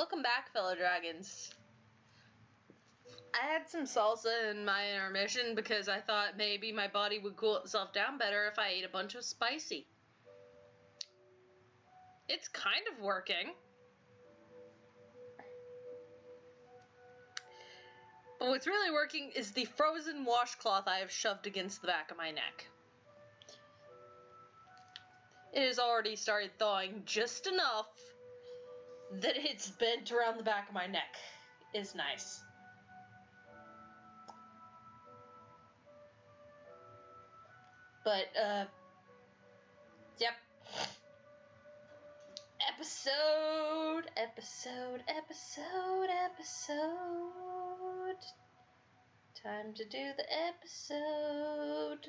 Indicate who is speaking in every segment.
Speaker 1: Welcome back, fellow dragons. I had some salsa in my intermission because I thought maybe my body would cool itself down better if I ate a bunch of spicy. It's kind of working. But what's really working is the frozen washcloth I have shoved against the back of my neck. It has already started thawing just enough that it's bent around the back of my neck. It's nice. But, yep. Episode. Time to do the episode.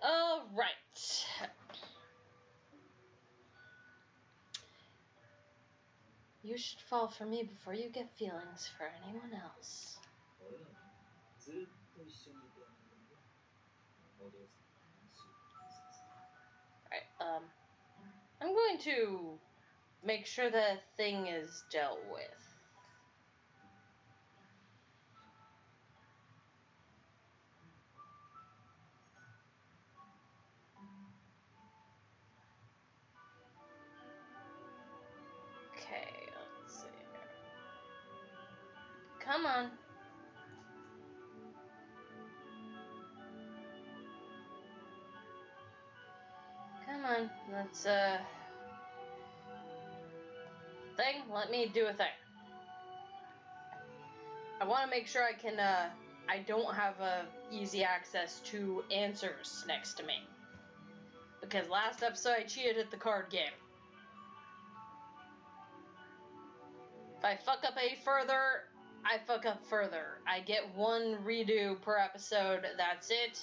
Speaker 1: All right. You should fall for me before you get feelings for anyone else. Alright, I'm going to make sure the thing is dealt with. Okay, let's see here. Come on. Come on, let's, thing, let me do a thing. I want to make sure I can, I don't have, easy access to answers next to me. Because last episode I cheated at the card game. If I fuck up any further, I fuck up further. I get one redo per episode, that's it.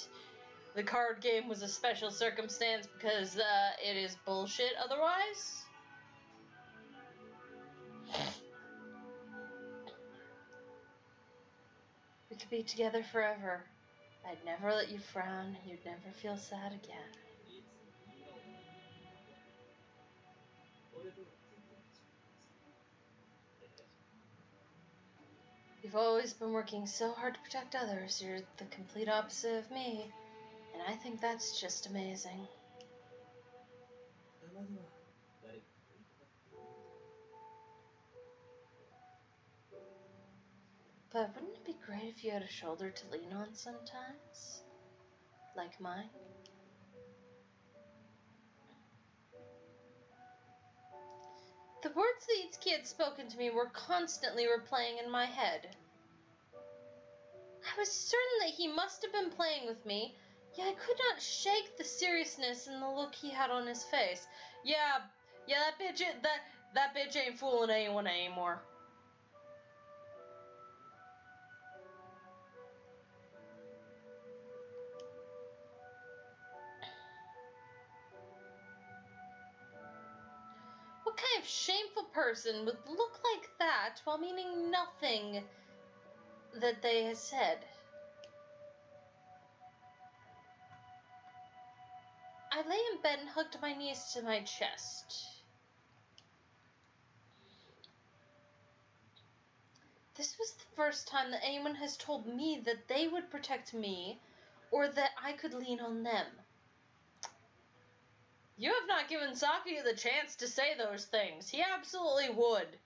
Speaker 1: The card game was a special circumstance because it is bullshit otherwise. We could be together forever. I'd never let you frown, and you'd never feel sad again. You've always been working so hard to protect others. You're the complete opposite of me. And I think that's just amazing. But wouldn't it be great if you had a shoulder to lean on sometimes? Like mine? The words that Itsuki had spoken to me were constantly replaying in my head. I was certain that he must have been playing with me, yet I could not shake the seriousness in the look he had on his face. Yeah, that bitch ain't fooling anyone anymore. What kind of shameful person would look like that while meaning nothing that they had said? I lay in bed and hugged my knees to my chest. This was the first time that anyone has told me that they would protect me or that I could lean on them. You have not given Saki the chance to say those things. He absolutely would.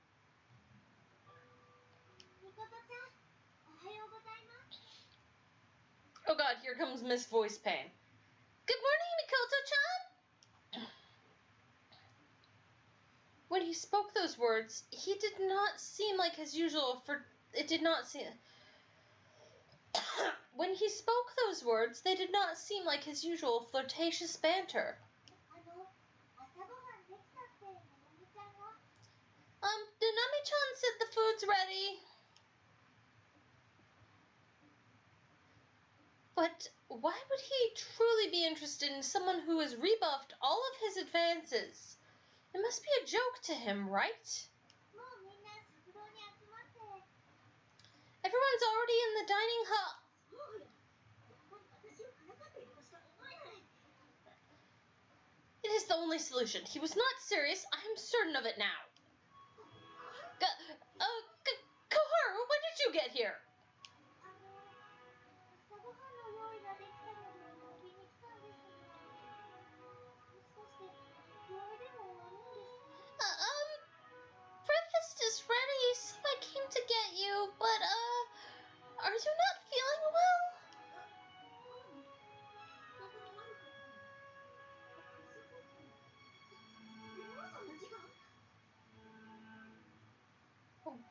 Speaker 1: Oh god, here comes Miss Voice Pain. Good morning, Mikoto-chan! When he spoke those words, he did not seem like his usual When he spoke those words, they did not seem like his usual flirtatious banter. Nanami-chan said the food's ready. But why would he truly be interested in someone who has rebuffed all of his advances? It must be a joke to him, right? the dining hall. It is the only solution. He was not serious. I am certain of it now. Koharu, when did you get here? Breakfast is ready, so I came to get you, but, are you not feeling well?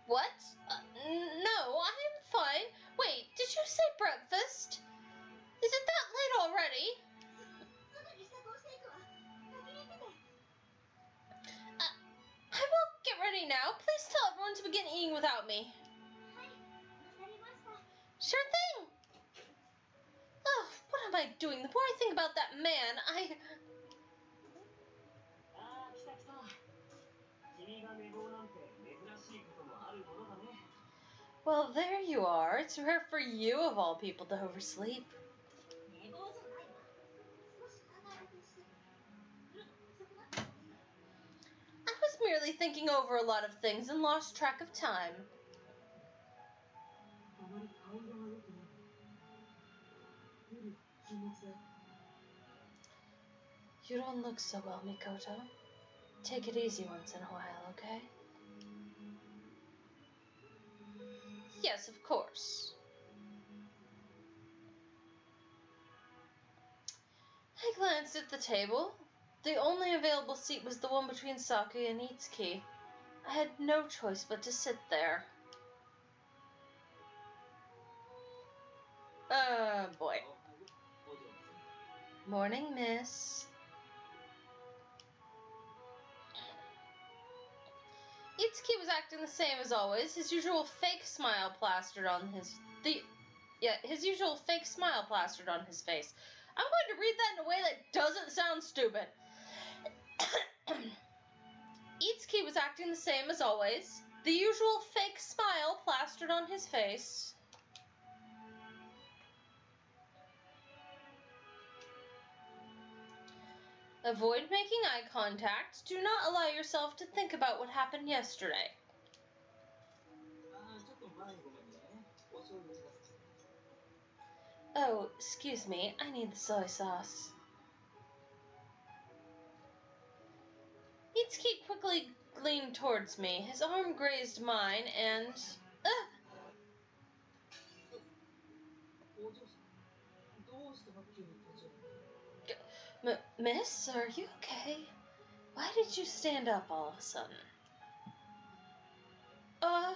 Speaker 1: What? No, I am fine. Wait, did you say breakfast? Is it that late already? I will get ready now. Please tell everyone to begin eating without me. Sure thing. Oh, what am I doing? The more I think about that man, Well, there you are. It's rare for you, of all people, to oversleep. I was merely thinking over a lot of things and lost track of time. You don't look so well, Mikoto. Take it easy once in a while, okay? Yes, of course. I glanced at the table. The only available seat was the one between Saki and Itsuki. I had no choice but to sit there. Boy. Morning, miss. Itsuki was acting the same as always, his usual fake smile plastered on his face. I'm going to read that in a way that doesn't sound stupid. Itsuki was acting the same as always, the usual fake smile plastered on his face. Avoid making eye contact. Do not allow yourself to think about what happened yesterday. Oh, excuse me. I need the soy sauce. Itsuki quickly leaned towards me. His arm grazed mine and... Miss, are you okay? Why did you stand up all of a sudden? Are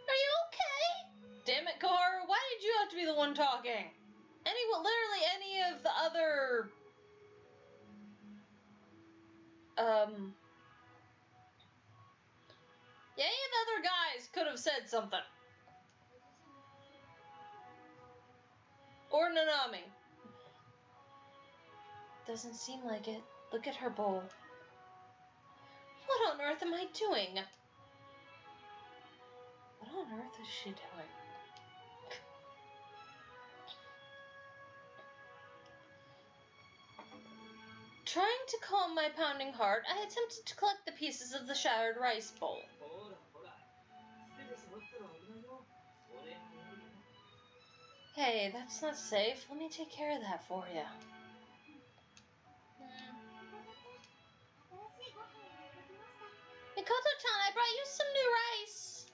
Speaker 1: you okay? Damn it, Koharu, why did you have to be the one talking? Literally any of the other... Yeah, any of the other guys could have said something. Or Nanami. Doesn't seem like it. Look at her bowl. What on earth am I doing? What on earth is she doing? Trying to calm my pounding heart, I attempted to collect the pieces of the shattered rice bowl. Hey, that's not safe. Let me take care of that for you. Mikoto-chan, I brought you some new rice.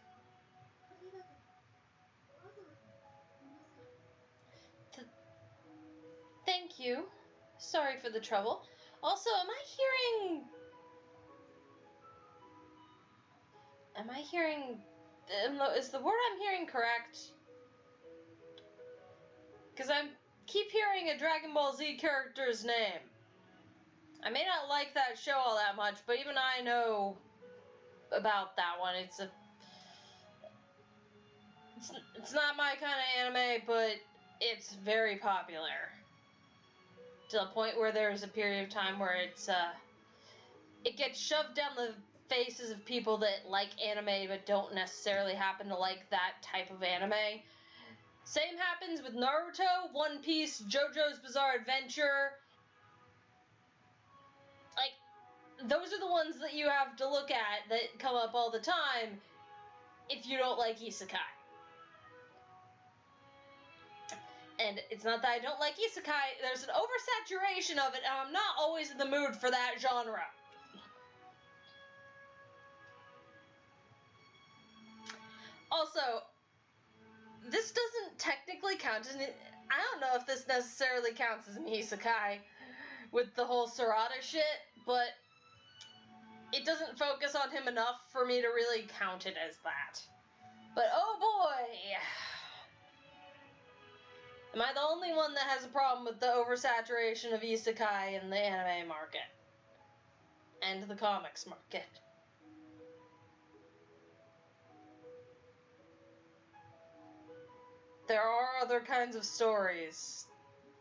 Speaker 1: Thank you. Sorry for the trouble. Also, am I hearing... Is the word I'm hearing correct? Because I keep hearing a Dragon Ball Z character's name. I may not like that show all that much, but even I know about that one. It's not my kind of anime, but it's very popular. To the point where there's a period of time where it gets shoved down the faces of people that like anime but don't necessarily happen to like that type of anime. Same happens with Naruto, One Piece, JoJo's Bizarre Adventure. Like, those are the ones that you have to look at that come up all the time if you don't like isekai. And it's not that I don't like isekai, there's an oversaturation of it, and I'm not always in the mood for that genre. Also, this doesn't technically count as I don't know if this necessarily counts as an isekai with the whole Sarada shit, but it doesn't focus on him enough for me to really count it as that. But oh boy! Am I the only one that has a problem with the oversaturation of isekai in the anime market? And the comics market? There are other kinds of stories.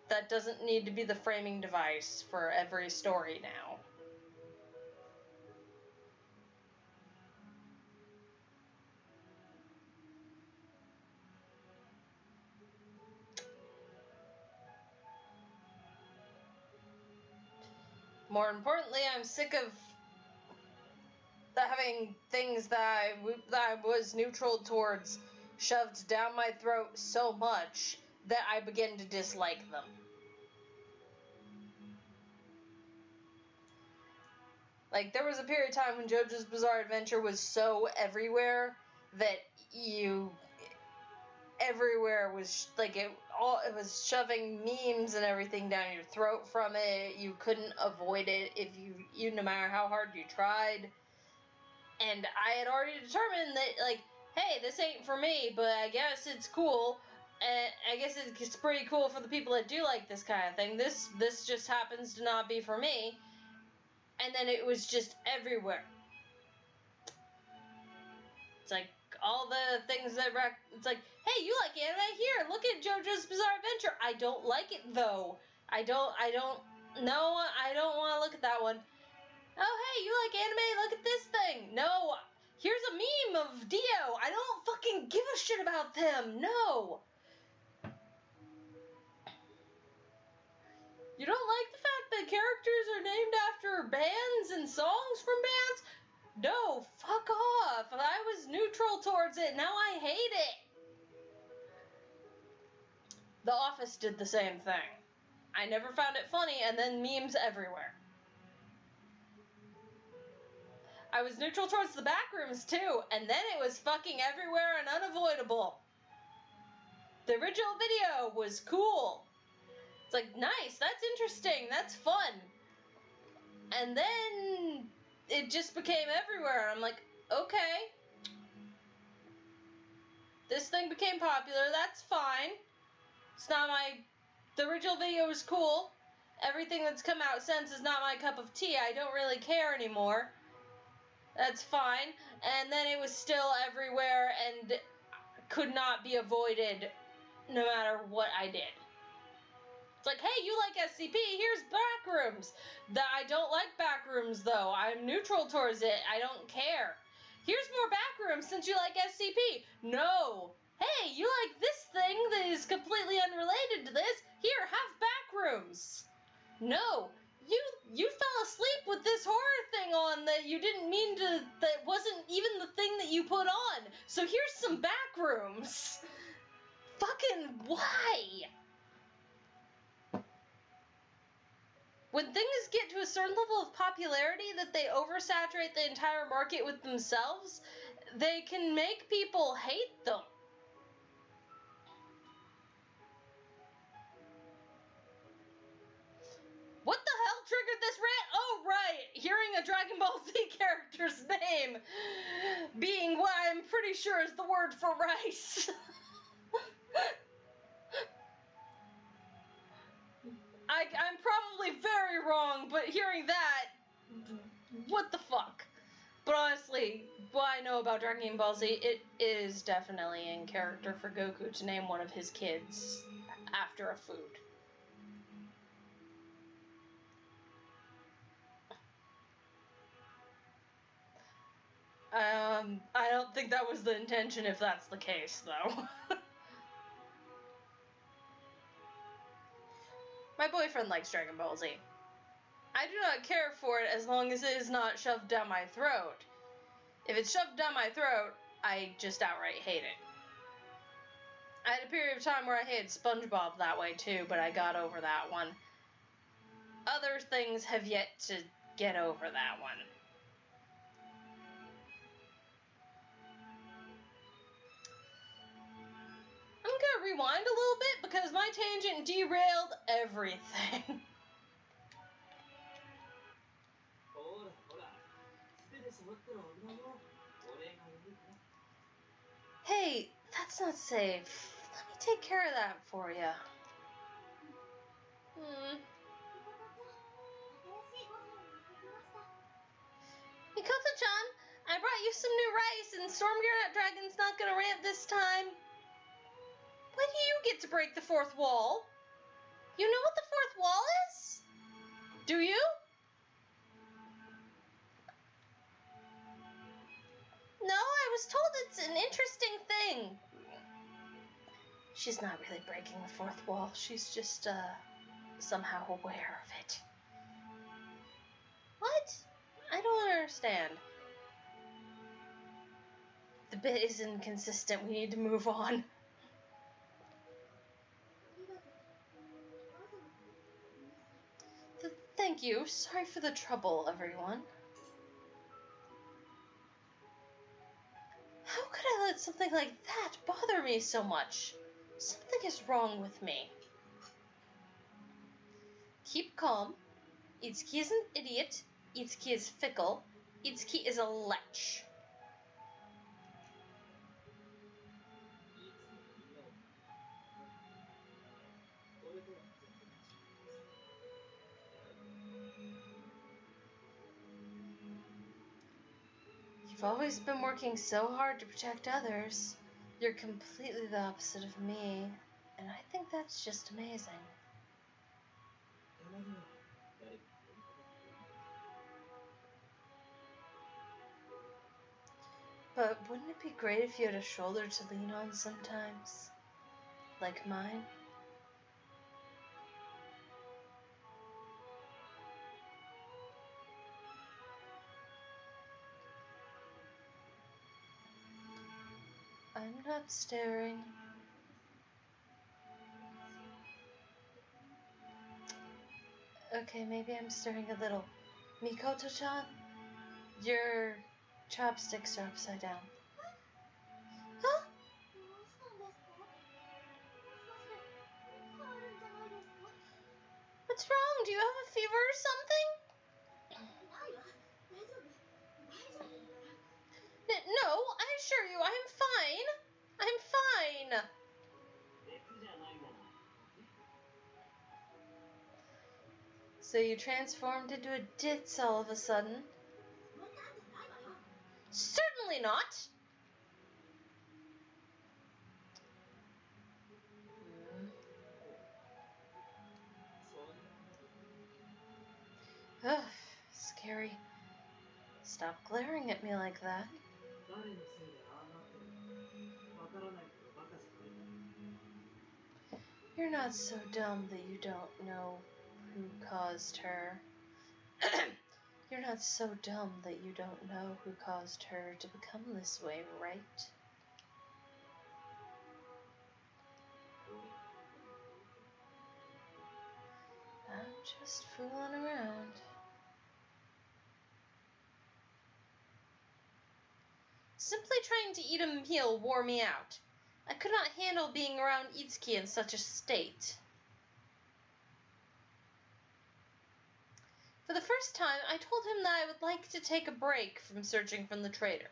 Speaker 1: That doesn't need to be the framing device for every story now. More importantly, I'm sick of having things that I was neutral towards shoved down my throat so much that I begin to dislike them. Like, there was a period of time when JoJo's Bizarre Adventure was so everywhere that everywhere was like it was shoving memes and everything down your throat from it. You couldn't avoid it if you no matter how hard you tried. And I had already determined that, like, hey, this ain't for me, but I guess it's cool. And I guess it's pretty cool for the people that do like this kind of thing. This just happens to not be for me. And then it was just everywhere. It's like all the things that it's like, hey, you like anime? Here, look at JoJo's Bizarre Adventure. I don't like it though. I don't want to look at that one. Oh, hey, you like anime? Look at this thing. No, here's a meme of Dio. I don't fucking give a shit about them. No. You don't like the fact that characters are named after bands and songs from bands? No, fuck off. I was neutral towards it. Now I hate it. The Office did the same thing. I never found it funny, and then memes everywhere. I was neutral towards the Backrooms too, and then it was fucking everywhere and unavoidable. The original video was cool. It's like, nice, that's interesting, that's fun. And then it just became everywhere. I'm like, okay. This thing became popular, that's fine. It's not the original video was cool. Everything that's come out since is not my cup of tea. I don't really care anymore. That's fine. And then it was still everywhere and could not be avoided no matter what I did. It's like, hey, you like SCP, here's Backrooms. I don't like Backrooms, though. I'm neutral towards it. I don't care. Here's more Backrooms since you like SCP. No. Hey, you like this thing that is completely unrelated to this. Here, have Backrooms. No. You fell asleep with this horror thing on that you didn't mean to, that wasn't even the thing that you put on. So here's some Backrooms. Fucking why? When things get to a certain level of popularity that they oversaturate the entire market with themselves, they can make people hate them. What the hell triggered this rant? Oh, right. Hearing a Dragon Ball Z character's name being what I'm pretty sure is the word for rice. I'm probably very wrong, but hearing that, what the fuck? But honestly, what I know about Dragon Ball Z, it is definitely in character for Goku to name one of his kids after a food. I don't think that was the intention if that's the case, though. My boyfriend likes Dragon Ball Z. I do not care for it as long as it is not shoved down my throat. If it's shoved down my throat, I just outright hate it. I had a period of time where I hated SpongeBob that way too, but I got over that one. Other things have yet to get over that one. I'm gonna rewind a little bit because my tangent derailed everything. Hey, that's not safe. Let me take care of that for you. Mikoto-chan, I brought you some new rice, and Storm Dragon's not gonna rant this time. When do you get to break the fourth wall? You know what the fourth wall is? Do you? No, I was told it's an interesting thing. She's not really breaking the fourth wall. She's just, somehow aware of it. What? I don't understand. The bit is inconsistent. We need to move on. Thank you. Sorry for the trouble, everyone. How could I let something like that bother me so much? Something is wrong with me. Keep calm. Itsuki is an idiot. Itsuki is fickle. Itsuki is a lech. You've always been working so hard to protect others. You're completely the opposite of me, and I think that's just amazing. But wouldn't it be great if you had a shoulder to lean on sometimes? Like mine? I'm not staring. Okay, maybe I'm staring a little. Mikoto-chan, your chopsticks are upside down. Huh? What's wrong? Do you have a fever or something? No, I assure you, I'm fine. I'm fine. So you transformed into a ditz all of a sudden? Certainly not. Ugh, scary. Stop glaring at me like that. You're not so dumb that you don't know who caused her. You're not so dumb that you don't know who caused her to become this way, right? I'm just fooling around. Simply trying to eat a meal wore me out. I could not handle being around Itsuki in such a state. For the first time, I told him that I would like to take a break from searching for the traitor.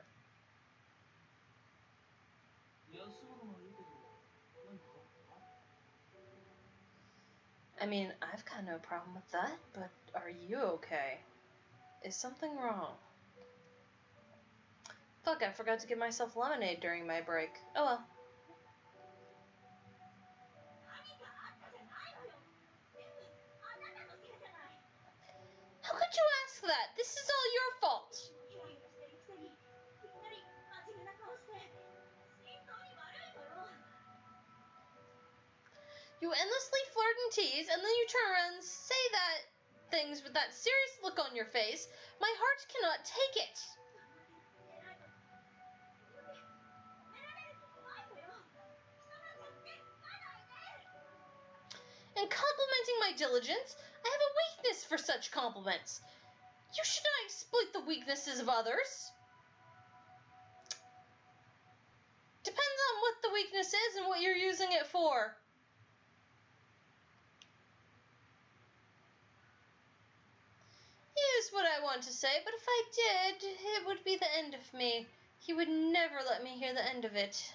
Speaker 1: I mean, I've got no problem with that, but are you okay? Is something wrong? Fuck, I forgot to give myself lemonade during my break. Oh well. How could you ask that? This is all your fault. You endlessly flirt and tease, and then you turn around and say things with that serious look on your face. My heart cannot take it. In complimenting my diligence, I have a weakness for such compliments. You should not exploit the weaknesses of others. Depends on what the weakness is and what you're using it for. Here's what I want to say, but if I did, it would be the end of me. He would never let me hear the end of it.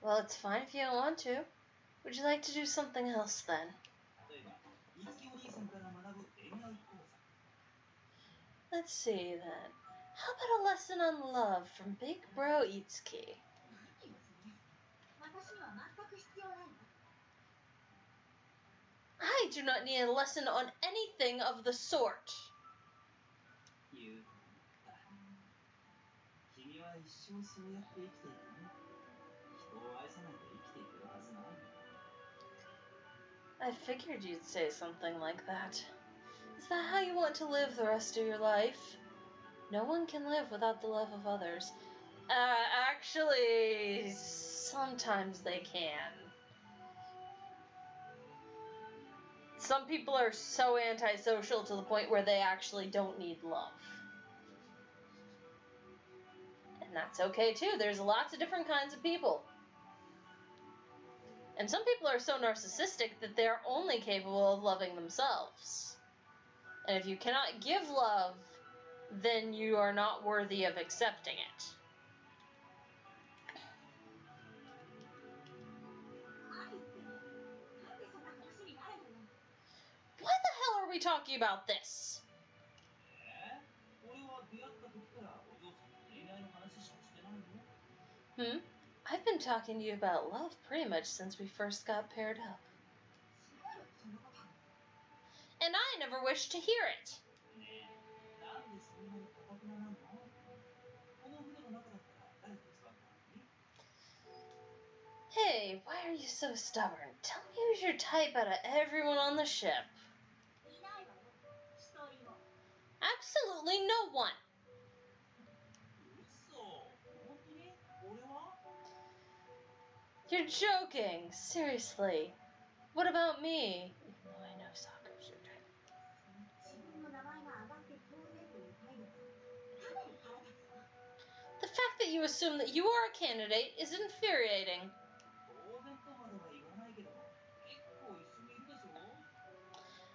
Speaker 1: Well, it's fine if you don't want to. Would you like to do something else then? Let's see then. How about a lesson on love from Big Bro Itsuki? I do not need a lesson on anything of the sort. I figured you'd say something like that. Is that how you want to live the rest of your life? No one can live without the love of others. Actually, sometimes they can. Some people are so antisocial to the point where they actually don't need love. And that's okay too. There's lots of different kinds of people. And some people are so narcissistic that they're only capable of loving themselves. And if you cannot give love, then you are not worthy of accepting it. Why the hell are we talking about this? I've been talking to you about love pretty much since we first got paired up. And I never wished to hear it. Hey, why are you so stubborn? Tell me who's your type out of everyone on the ship. Absolutely no one. You're joking. Seriously. What about me? Even though I know Sakura's your type. The fact that you assume that you are a candidate is infuriating.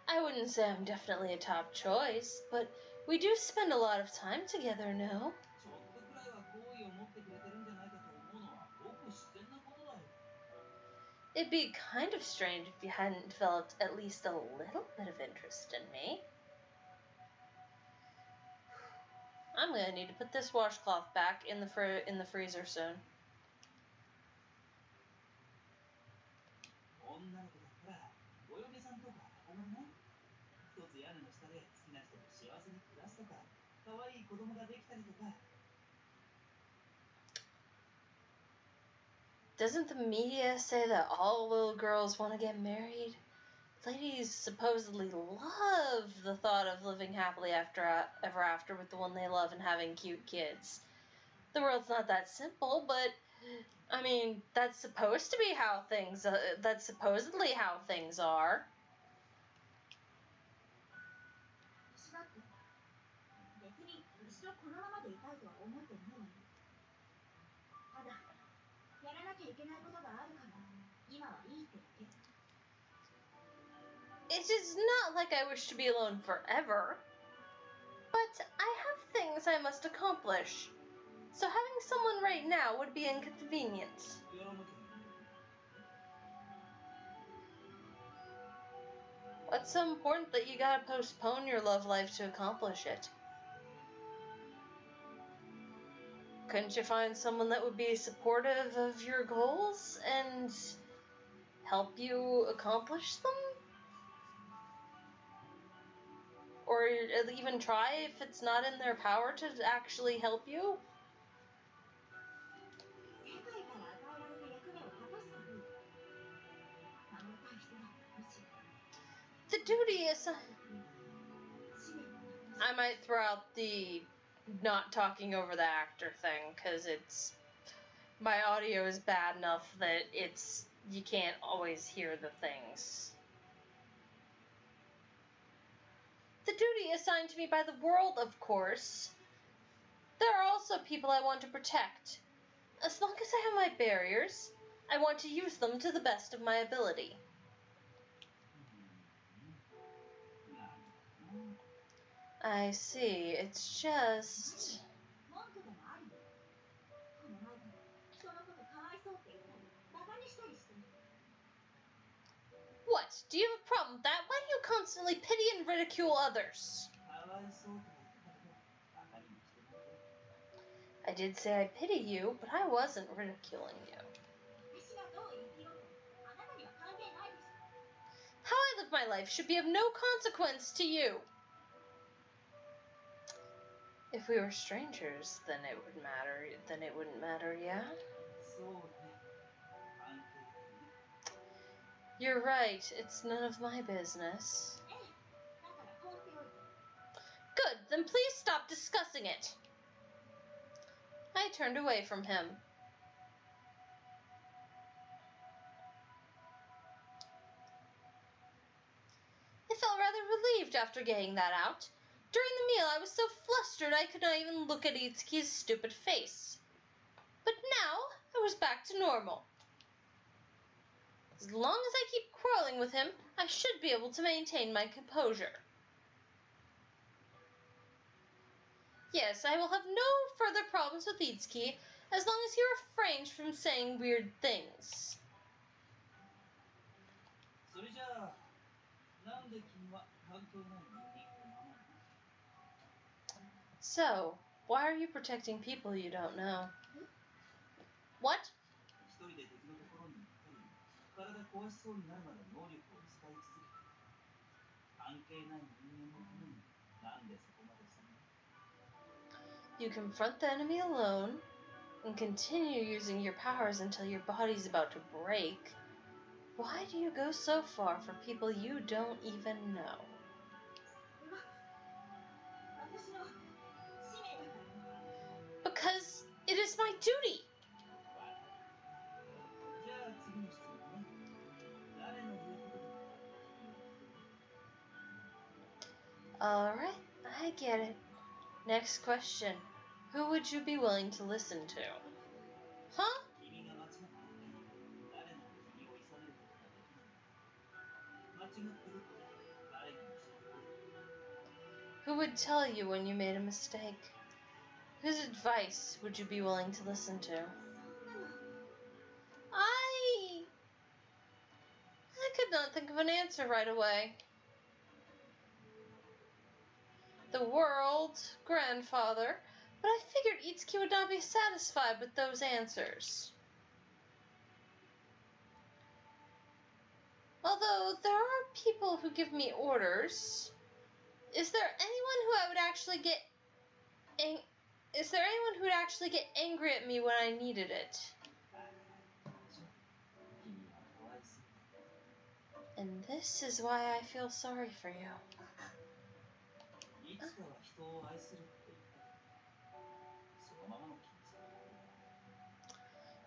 Speaker 1: I wouldn't say I'm definitely a top choice, but we do spend a lot of time together, no? It'd be kind of strange if you hadn't developed at least a little bit of interest in me. I'm gonna need to put this washcloth back in the freezer soon. Doesn't the media say that all little girls want to get married? Ladies supposedly love the thought of living happily ever after with the one they love and having cute kids. The world's not that simple, but I mean, that's supposed to be how things. That's supposedly how things are. It is not like I wish to be alone forever, but I have things I must accomplish, so having someone right now would be inconvenient. What's so important that you gotta postpone your love life to accomplish it? Couldn't you find someone that would be supportive of your goals and help you accomplish them? Or even try if it's not in their power to actually help you? duty is... I might throw out the not talking over the actor thing, because it's... My audio is bad enough that it's... You can't always hear the things. The duty assigned to me by the world, of course. There are also people I want to protect. As long as I have my barriers, I want to use them to the best of my ability. I see. It's just... What? Do you have a problem with that? Why do you constantly pity and ridicule others? I did say I pity you, but I wasn't ridiculing you. How I live my life should be of no consequence to you. If we were strangers, then it would matter. Then it wouldn't matter, yeah? You're right. It's none of my business. Good. Then please stop discussing it. I turned away from him. I felt rather relieved after getting that out. During the meal, I was so flustered I could not even look at Itsuki's stupid face. But now, I was back to normal. As long as I keep quarreling with him, I should be able to maintain my composure. Yes, I will have no further problems with Itsuki as long as he refrains from saying weird things. So, why are you protecting people you don't know? What? You confront the enemy alone and continue using your powers until your body's about to break. Why do you go so far for people you don't even know? Because it is my duty. Alright, I get it. Next question. Who would you be willing to listen to? Huh? Who would tell you when you made a mistake? Whose advice would you be willing to listen to? I could not think of an answer right away. The world, grandfather, but I figured Itsuki would not be satisfied with those answers. Although there are people who give me orders, is there anyone who would actually get angry at me when I needed it? And this is why I feel sorry for you.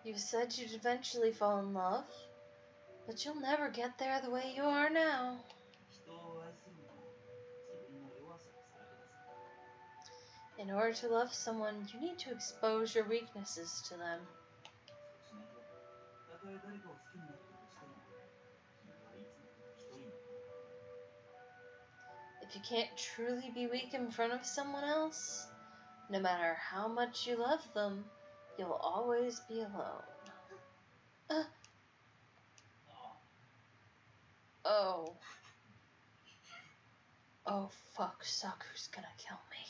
Speaker 1: You said you'd eventually fall in love, but you'll never get there the way you are now. In order to love someone, you need to expose your weaknesses to them. If you can't truly be weak in front of someone else, no matter how much you love them, you'll always be alone. Oh. Oh fuck, Saku's gonna kill me.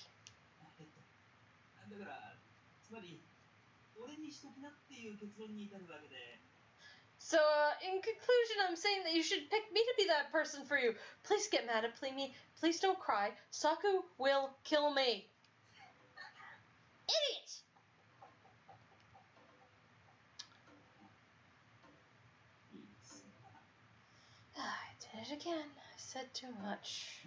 Speaker 1: So, in conclusion, I'm saying that you should pick me to be that person for you. Please get mad at me. Please don't cry. Saku will kill me. Idiot! I did it again. said too much.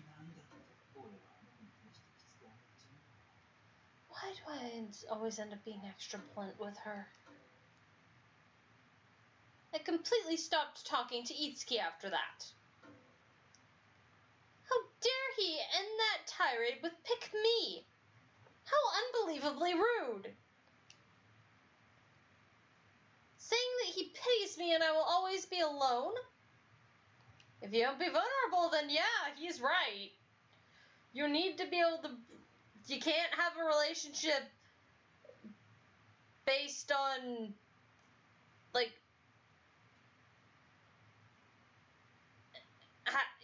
Speaker 1: Why do I always end up being extra blunt with her? I completely stopped talking to Itsuki after that. How dare he end that tirade with "pick me"? How unbelievably rude! Saying that he pities me and I will always be alone? If you don't be vulnerable, then yeah, he's right. You need to be able to... You can't have a relationship based on, like...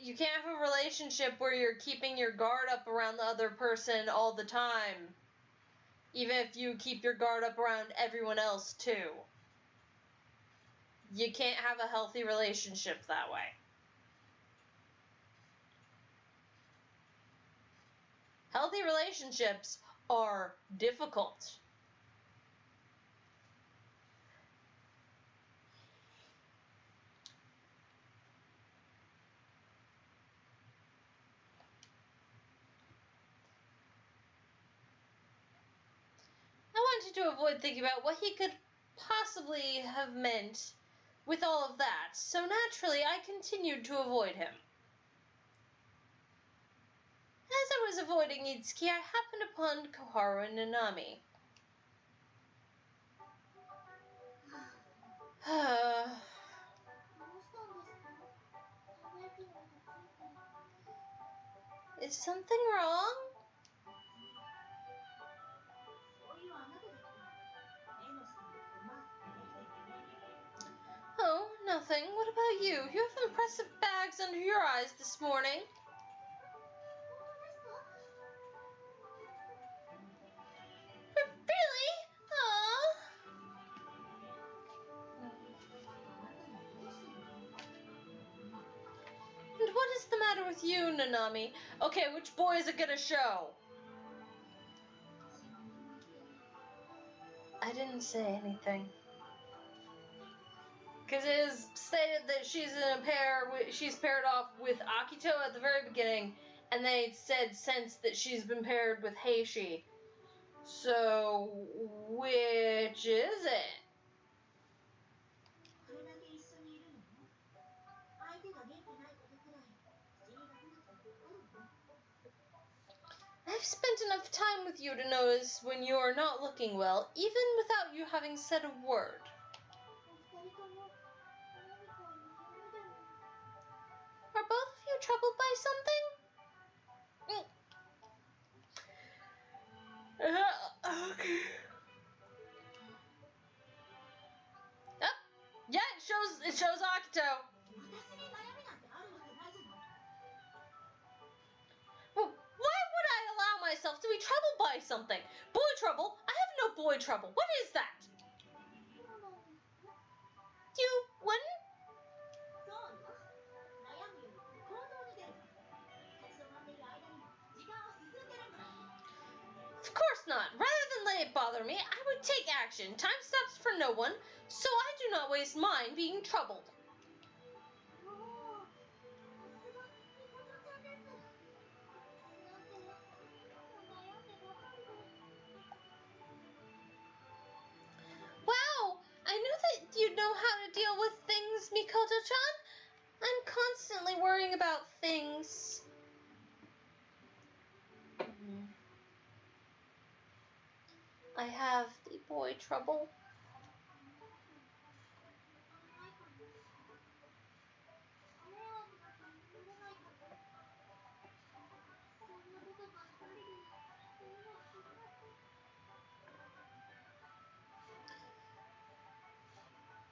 Speaker 1: You can't have a relationship where you're keeping your guard up around the other person all the time. Even if you keep your guard up around everyone else, too. You can't have a healthy relationship that way. Healthy relationships are difficult. I wanted to avoid thinking about what he could possibly have meant with all of that, so naturally I continued to avoid him. As I was avoiding Itsuki, I happened upon Koharu and Nanami. Is something wrong? Oh, nothing. What about you? You have impressive bags under your eyes this morning. Really? Aww. And what is the matter with you, Nanami? Okay, which boy is it gonna show? I didn't say anything. Because it is stated that she's in a pair. She's paired off with Akito at the very beginning, and they said since that she's been paired with Heishi. So, which is it? I've spent enough time with you to notice when you are not looking well, even without you having said a word. Are both of you troubled by something? Okay. Oh, yeah, it shows Akito. Well, why would I allow myself to be troubled by something? Boy trouble? I have no boy trouble. What is that? You wouldn't? Of course not. Rather than let it bother me, I would take action. Time stops for no one, so I do not waste mine being troubled. Wow, I knew that you'd know how to deal with things, Mikoto-chan. I'm constantly worrying about things. I have the boy trouble.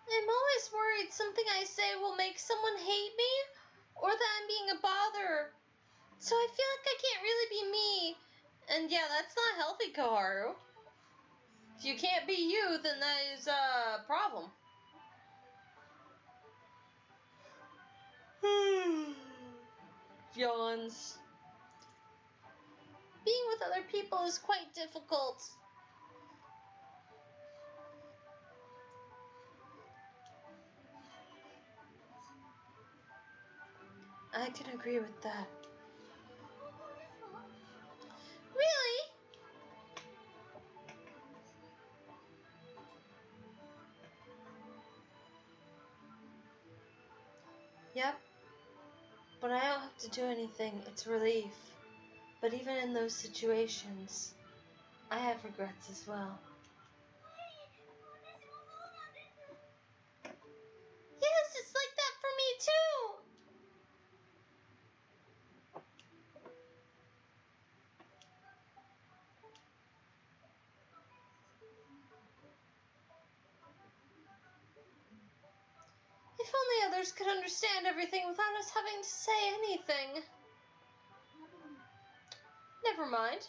Speaker 1: I'm always worried something I say will make someone hate me, or that I'm being a bother. So I feel like I can't really be me. And yeah, that's not healthy, Koharu. If you can't be you, then that is a problem. Yawns. Being with other people is quite difficult. I can agree with that. Really? Yep. But I don't have to do anything. It's relief. But even in those situations, I have regrets as well. Yes, it's like that for me too! If only others could understand everything without us having to say anything. Never mind.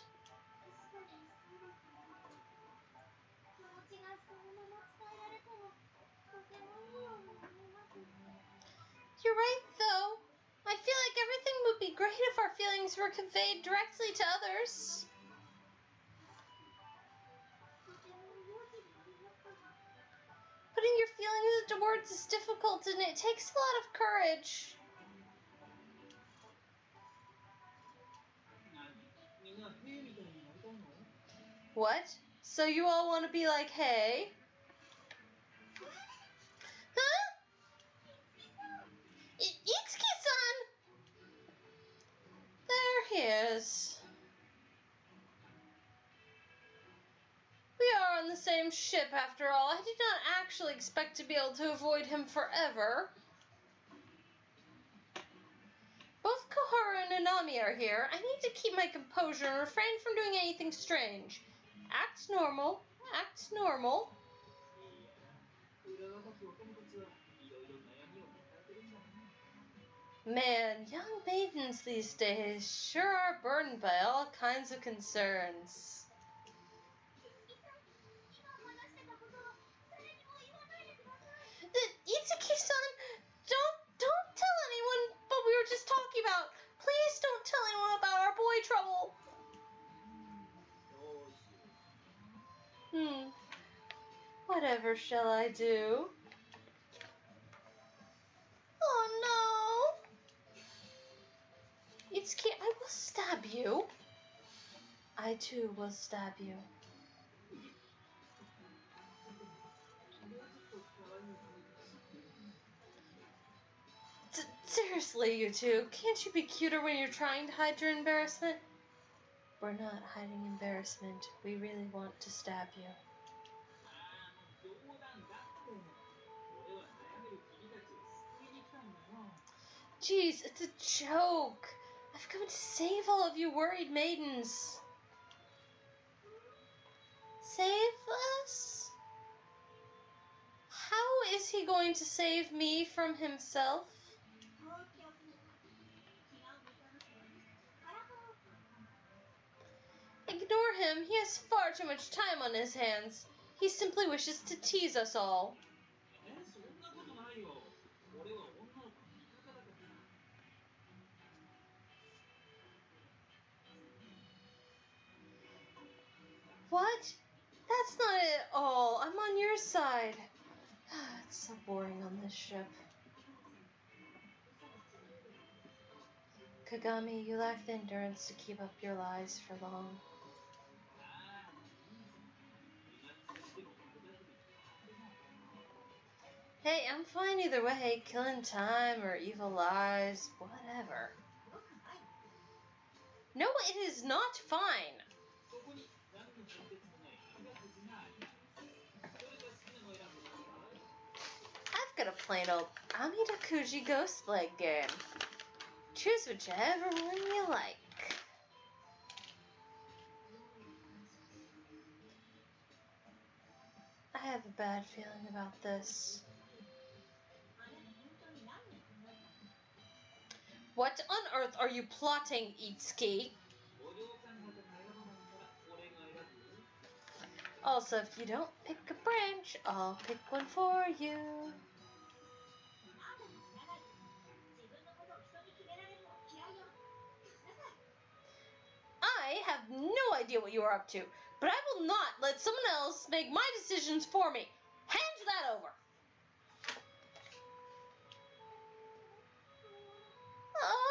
Speaker 1: You're right, though. I feel like everything would be great if our feelings were conveyed directly to others. Putting your feelings into words is difficult and it takes a lot of courage. What? So you all want to be like, hey? Huh? Itsuki-san! There he is. We are on the same ship after all. I did not actually expect to be able to avoid him forever. Both Koharu and Nanami are here. I need to keep my composure and refrain from doing anything strange. Act normal. Act normal. Man, young maidens these days sure are burdened by all kinds of concerns. Itsuki-san, don't tell anyone what we were just talking about. Please don't tell anyone about our boy trouble. Whatever shall I do? Oh no! Itsuki, I will stab you. I too will stab you. Seriously, you two, can't you be cuter when you're trying to hide your embarrassment? We're not hiding embarrassment. We really want to stab you. Jeez, it's a joke. I've come to save all of you worried maidens. Save us? How is he going to save me from himself? Ignore him. He has far too much time on his hands. He simply wishes to tease us all. What? That's not it at all. I'm on your side. It's so boring on this ship. Kagami, you lack the endurance to keep up your lies for long. Hey, I'm fine either way. Killing time or evil lies, whatever. No, it is not fine. I've got a plain old Amidakuji ghost leg game. Choose whichever one you like. I have a bad feeling about this. What on earth are you plotting, Itsuki? Also, if you don't pick a branch, I'll pick one for you. I have no idea what you are up to, but I will not let someone else make my decisions for me. Hand that over. Oh.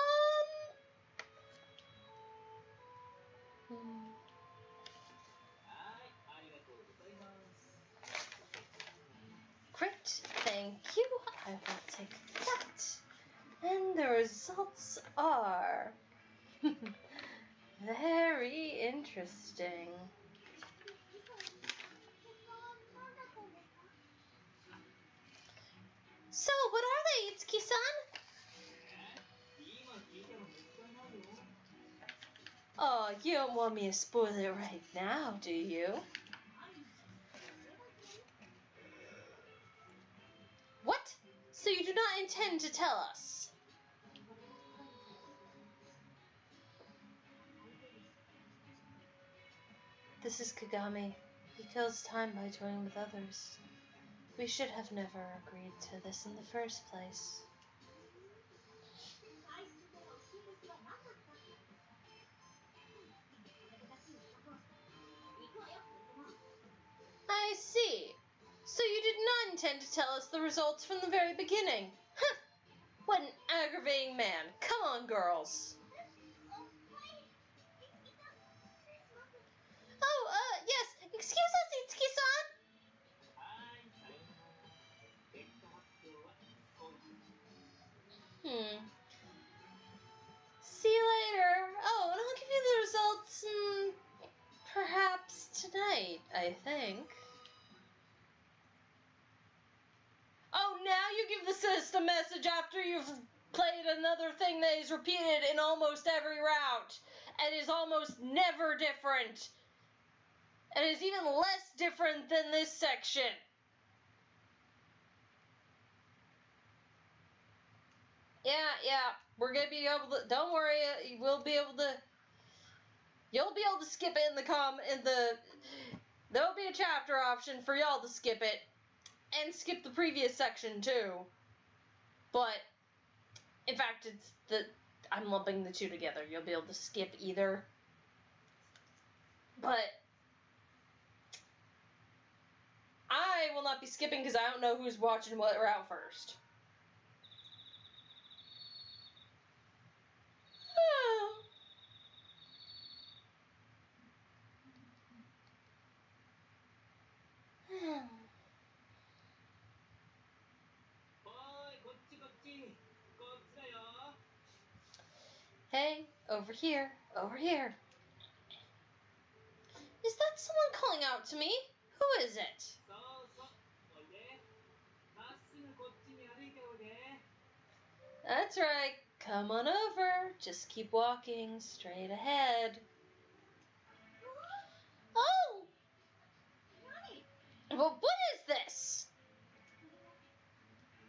Speaker 1: Thank you. I will take that. And the results are very interesting. So, what are they, Itsuki-san? Oh, you don't want me to spoil it right now, do you? What? So you do not intend to tell us? This is Kagami. He kills time by toying with others. We should have never agreed to this in the first place. I see. So you did not intend to tell us the results from the very beginning. Huh! What an aggravating man. Come on, girls. Oh, yes. Excuse us, Itsuki-san. See you later. Oh, and I'll give you the results, perhaps tonight, I think. Oh, now you give the system message after you've played another thing that is repeated in almost every route and is almost never different. And is even less different than this section. Yeah, we're gonna be able to, don't worry, you'll be able to skip it there'll be a chapter option for y'all to skip it, and skip the previous section too. But, in fact, I'm lumping the two together. You'll be able to skip either. But, I will not be skipping because I don't know who's watching what route first. Hey, over here, over here. Is that someone calling out to me? Who is it? That's right. Come on over. Just keep walking straight ahead. Oh! Well, what is this?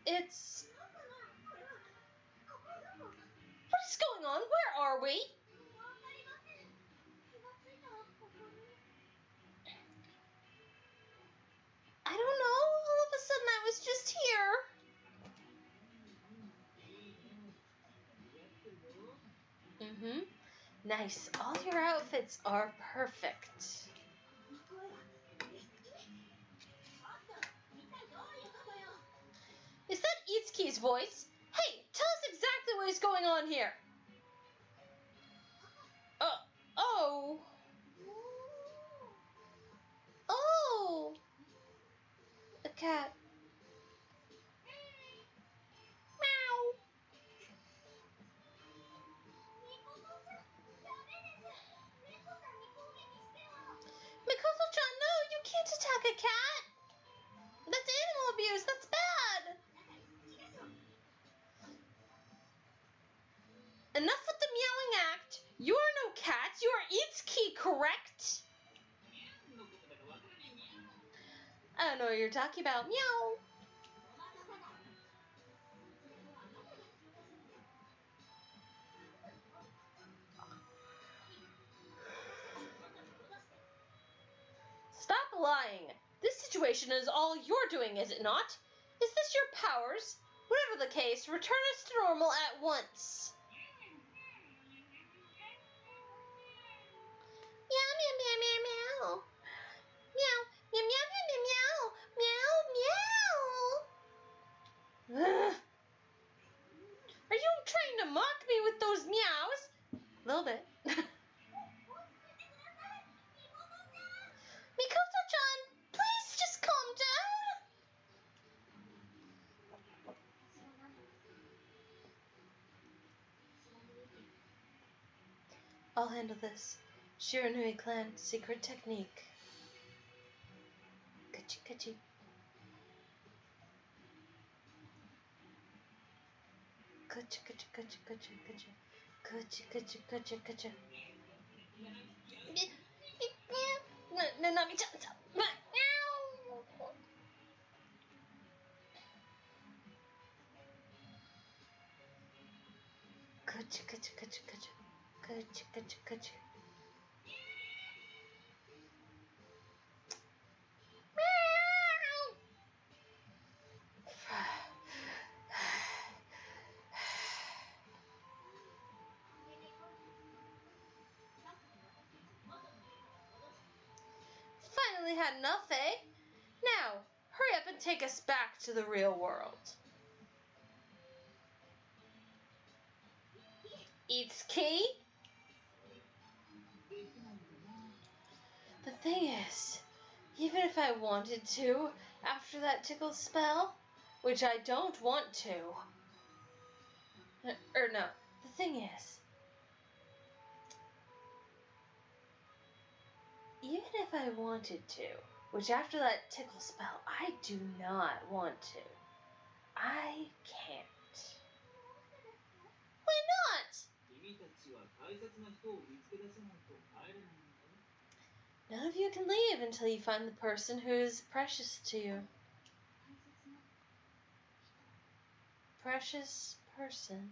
Speaker 1: It's... What is going on? Where are we? I don't know. All of a sudden I was just here. Nice. All your outfits are perfect. Is that Itsuki's voice? Hey, tell us exactly what is going on here. Oh. Oh. A cat. Meow. Mikoto-chan, no, you can't attack a cat. That's animal abuse. That's bad. Enough with the meowing act. You are no cat. You are Itsuki, correct? I don't know what you're talking about. Meow. Stop lying. This situation is all you're doing, is it not? Is this your powers? Whatever the case, return us to normal at once. Meow, meow, meow, meow, meow. Meow, meow, meow, meow, meow, meow, meow. Ugh. Are you trying to mock me with those meows? A little bit. Mikoto-chan, please just calm down. I'll handle this. Shiranui clan secret technique. Kachi kachi. Kachi kachi kachi kachi kachi. Kachi kachi kachi kachi. Nanami-chan. Kachi kachi kachi kachi. Kachi kachi kachi. Finally had enough, eh? Now, hurry up and take us back to the real world. Itsuki? The thing is, even if I wanted to, after that tickle spell, which I don't want to. No, the thing is, even if I wanted to, which after that tickle spell, I do not want to. I can't. Why not? None of you can leave until you find the person who is precious to you. Precious person.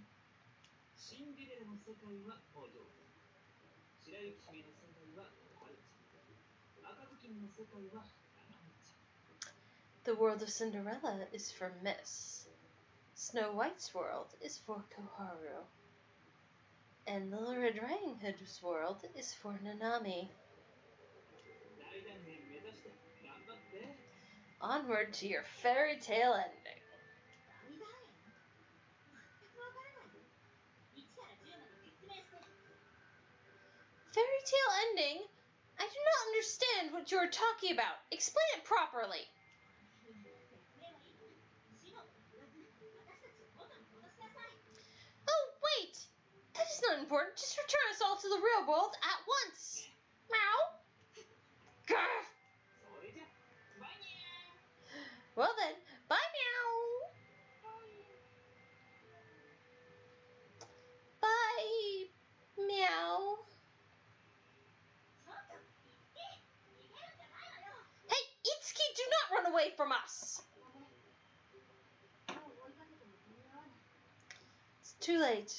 Speaker 1: The world of Cinderella is for Miss. Snow White's world is for Koharu. And Little Red Riding Hood's world is for Nanami. Onward to your fairy tale ending. Fairy tale ending? I do not understand what you are talking about. Explain it properly. Oh, wait! That is not important. Just return us all to the real world at once. Meow. Grr. Well then, bye meow. Bye meow. Hey, Itsuki, do not run away from us. It's too late.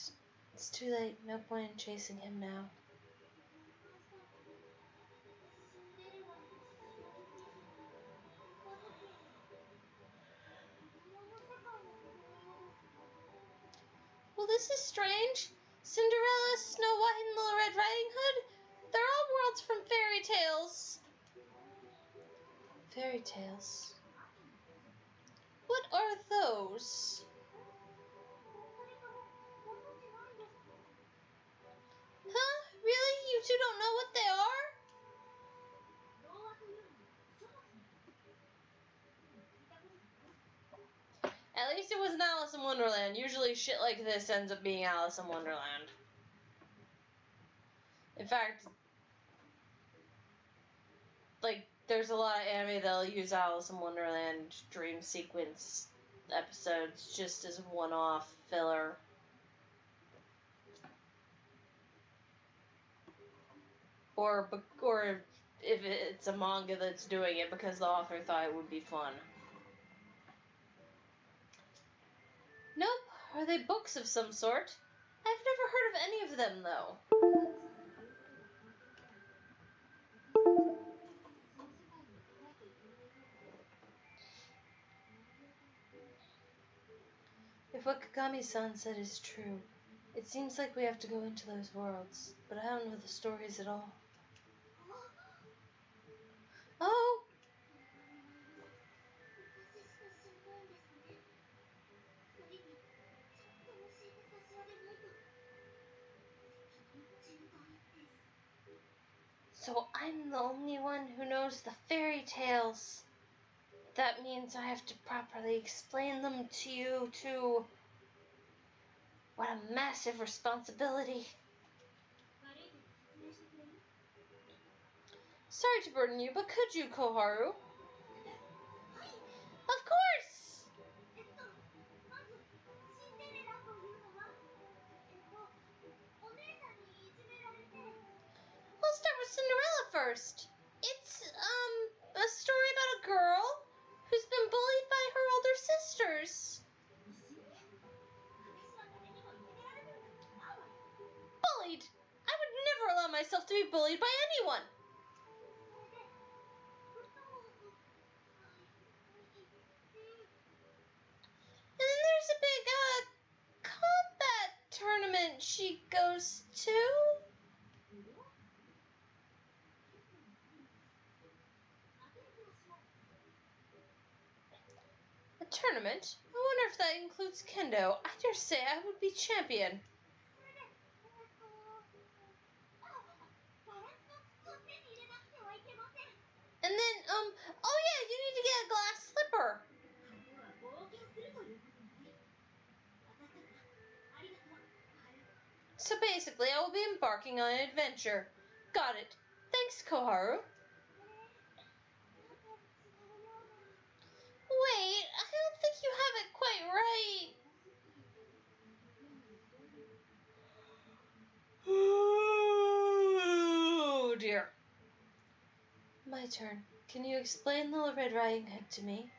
Speaker 1: It's too late. No point in chasing him now. Well, this is strange. Cinderella, Snow White, and Little Red Riding Hood, they're all worlds from fairy tales. Fairy tales. What are those? Huh? Really? You two don't know what they are? At least it wasn't Alice in Wonderland. Usually shit like this ends up being Alice in Wonderland. In fact, like, there's a lot of anime that'll use Alice in Wonderland dream sequence episodes just as one-off filler. Or if it's a manga that's doing it because the author thought it would be fun. Nope. Are they books of some sort? I've never heard of any of them, though. If what Kagami-san said is true, it seems like we have to go into those worlds, but I don't know the stories at all. Oh! So I'm the only one who knows the fairy tales. That means I have to properly explain them to you, too. What a massive responsibility. Sorry to burden you, but could you, Koharu? Of course! We'll start with Cinderella first. It's, a story about a girl who's been bullied by her older sisters. Bullied? I would never allow myself to be bullied by anyone. And then there's a big, combat tournament she goes to. A tournament? I wonder if that includes kendo. I dare say I would be champion. And then, oh yeah, you need to get a glass slipper. So basically, I will be embarking on an adventure. Got it. Thanks, Koharu. Wait, I don't think you have it quite right. Oh dear. My turn. Can you explain the Red Riding Hood to me?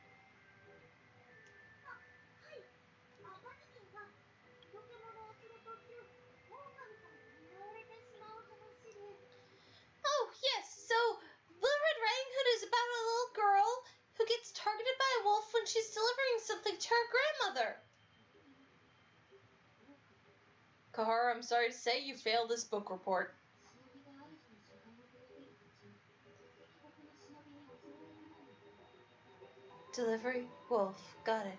Speaker 1: Oh, yes, so Little Red Riding Hood is about a little girl who gets targeted by a wolf when she's delivering something to her grandmother. Koharu, I'm sorry to say you failed this book report. Delivery? Wolf. Got it.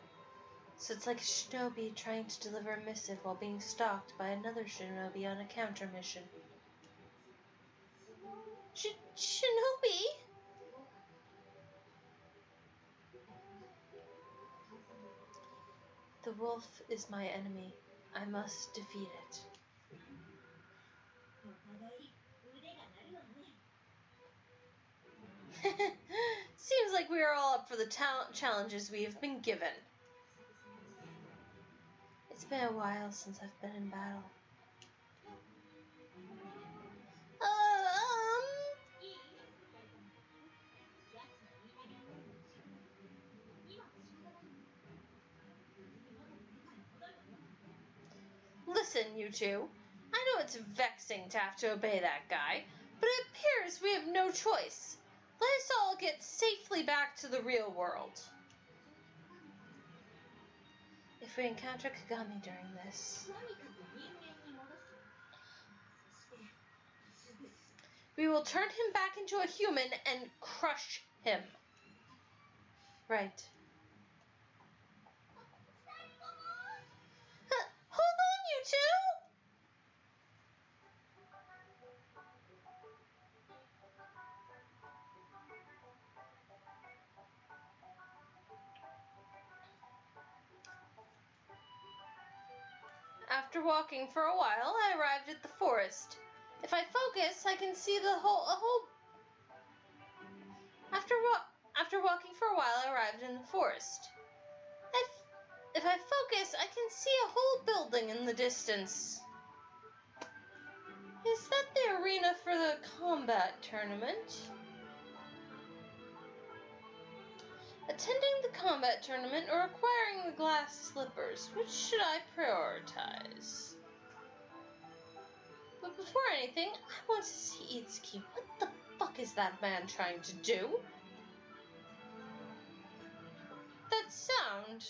Speaker 1: So it's like a shinobi trying to deliver a missive while being stalked by another shinobi on a counter mission. Shinobi? The wolf is my enemy. I must defeat it. Seems like we are all up for the challenges we have been given. It's been a while since I've been in battle. Listen, you two. I know it's vexing to have to obey that guy, but it appears we have no choice. Let us all get safely back to the real world. If we encounter Kagami during this, we will turn him back into a human and crush him. Right. Hold on, you two! After walking for a while, I arrived at the forest. If I focus, I can see a whole. After walking for a while, I arrived in the forest. If I focus, I can see a whole building in the distance. Is that the arena for the combat tournament? Attending the combat tournament or acquiring the glass slippers? Which should I prioritize? But before anything, I want to see Itsuki. What the fuck is that man trying to do? That sound.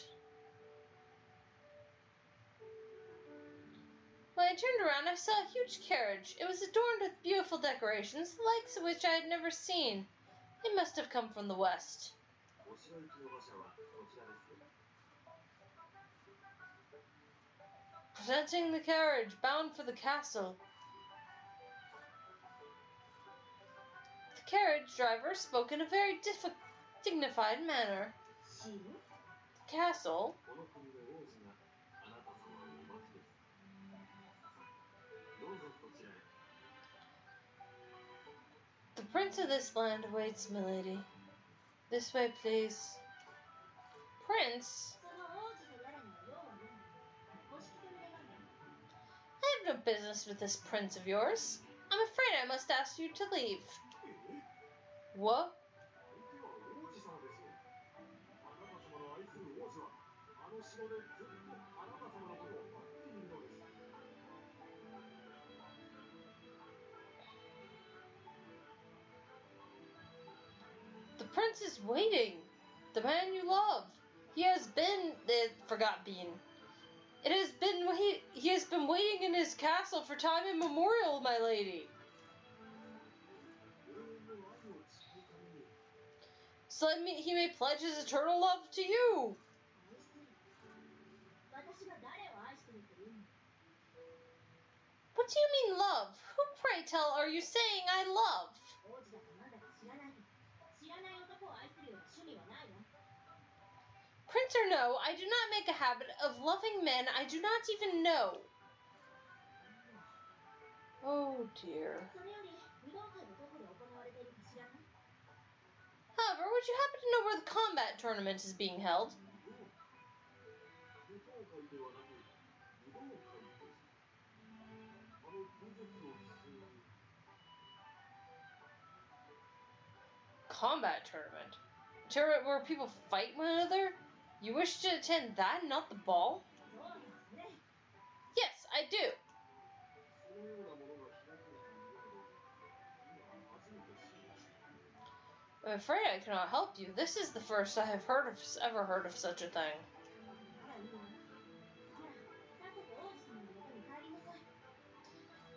Speaker 1: When I turned around, I saw a huge carriage. It was adorned with beautiful decorations, the likes of which I had never seen. It must have come from the west. Presenting the carriage, bound for the castle. The carriage driver spoke in a very dignified manner. The castle? The prince of this land awaits, milady. This way, please. Prince? I have no business with this prince of yours. I'm afraid I must ask you to leave. What? The prince is waiting. The man you love. He has been... forgot bean. He has been waiting in his castle for time immemorial, my lady. So he may pledge his eternal love to you. What do you mean love? Who, pray tell, are you saying I love? Prince or no, I do not make a habit of loving men I do not even know. Oh dear. However, would you happen to know where the combat tournament is being held? Combat tournament? A tournament where people fight one another? You wish to attend that, not the ball? Yes, I do. I'm afraid I cannot help you. This is the first I have ever heard of such a thing.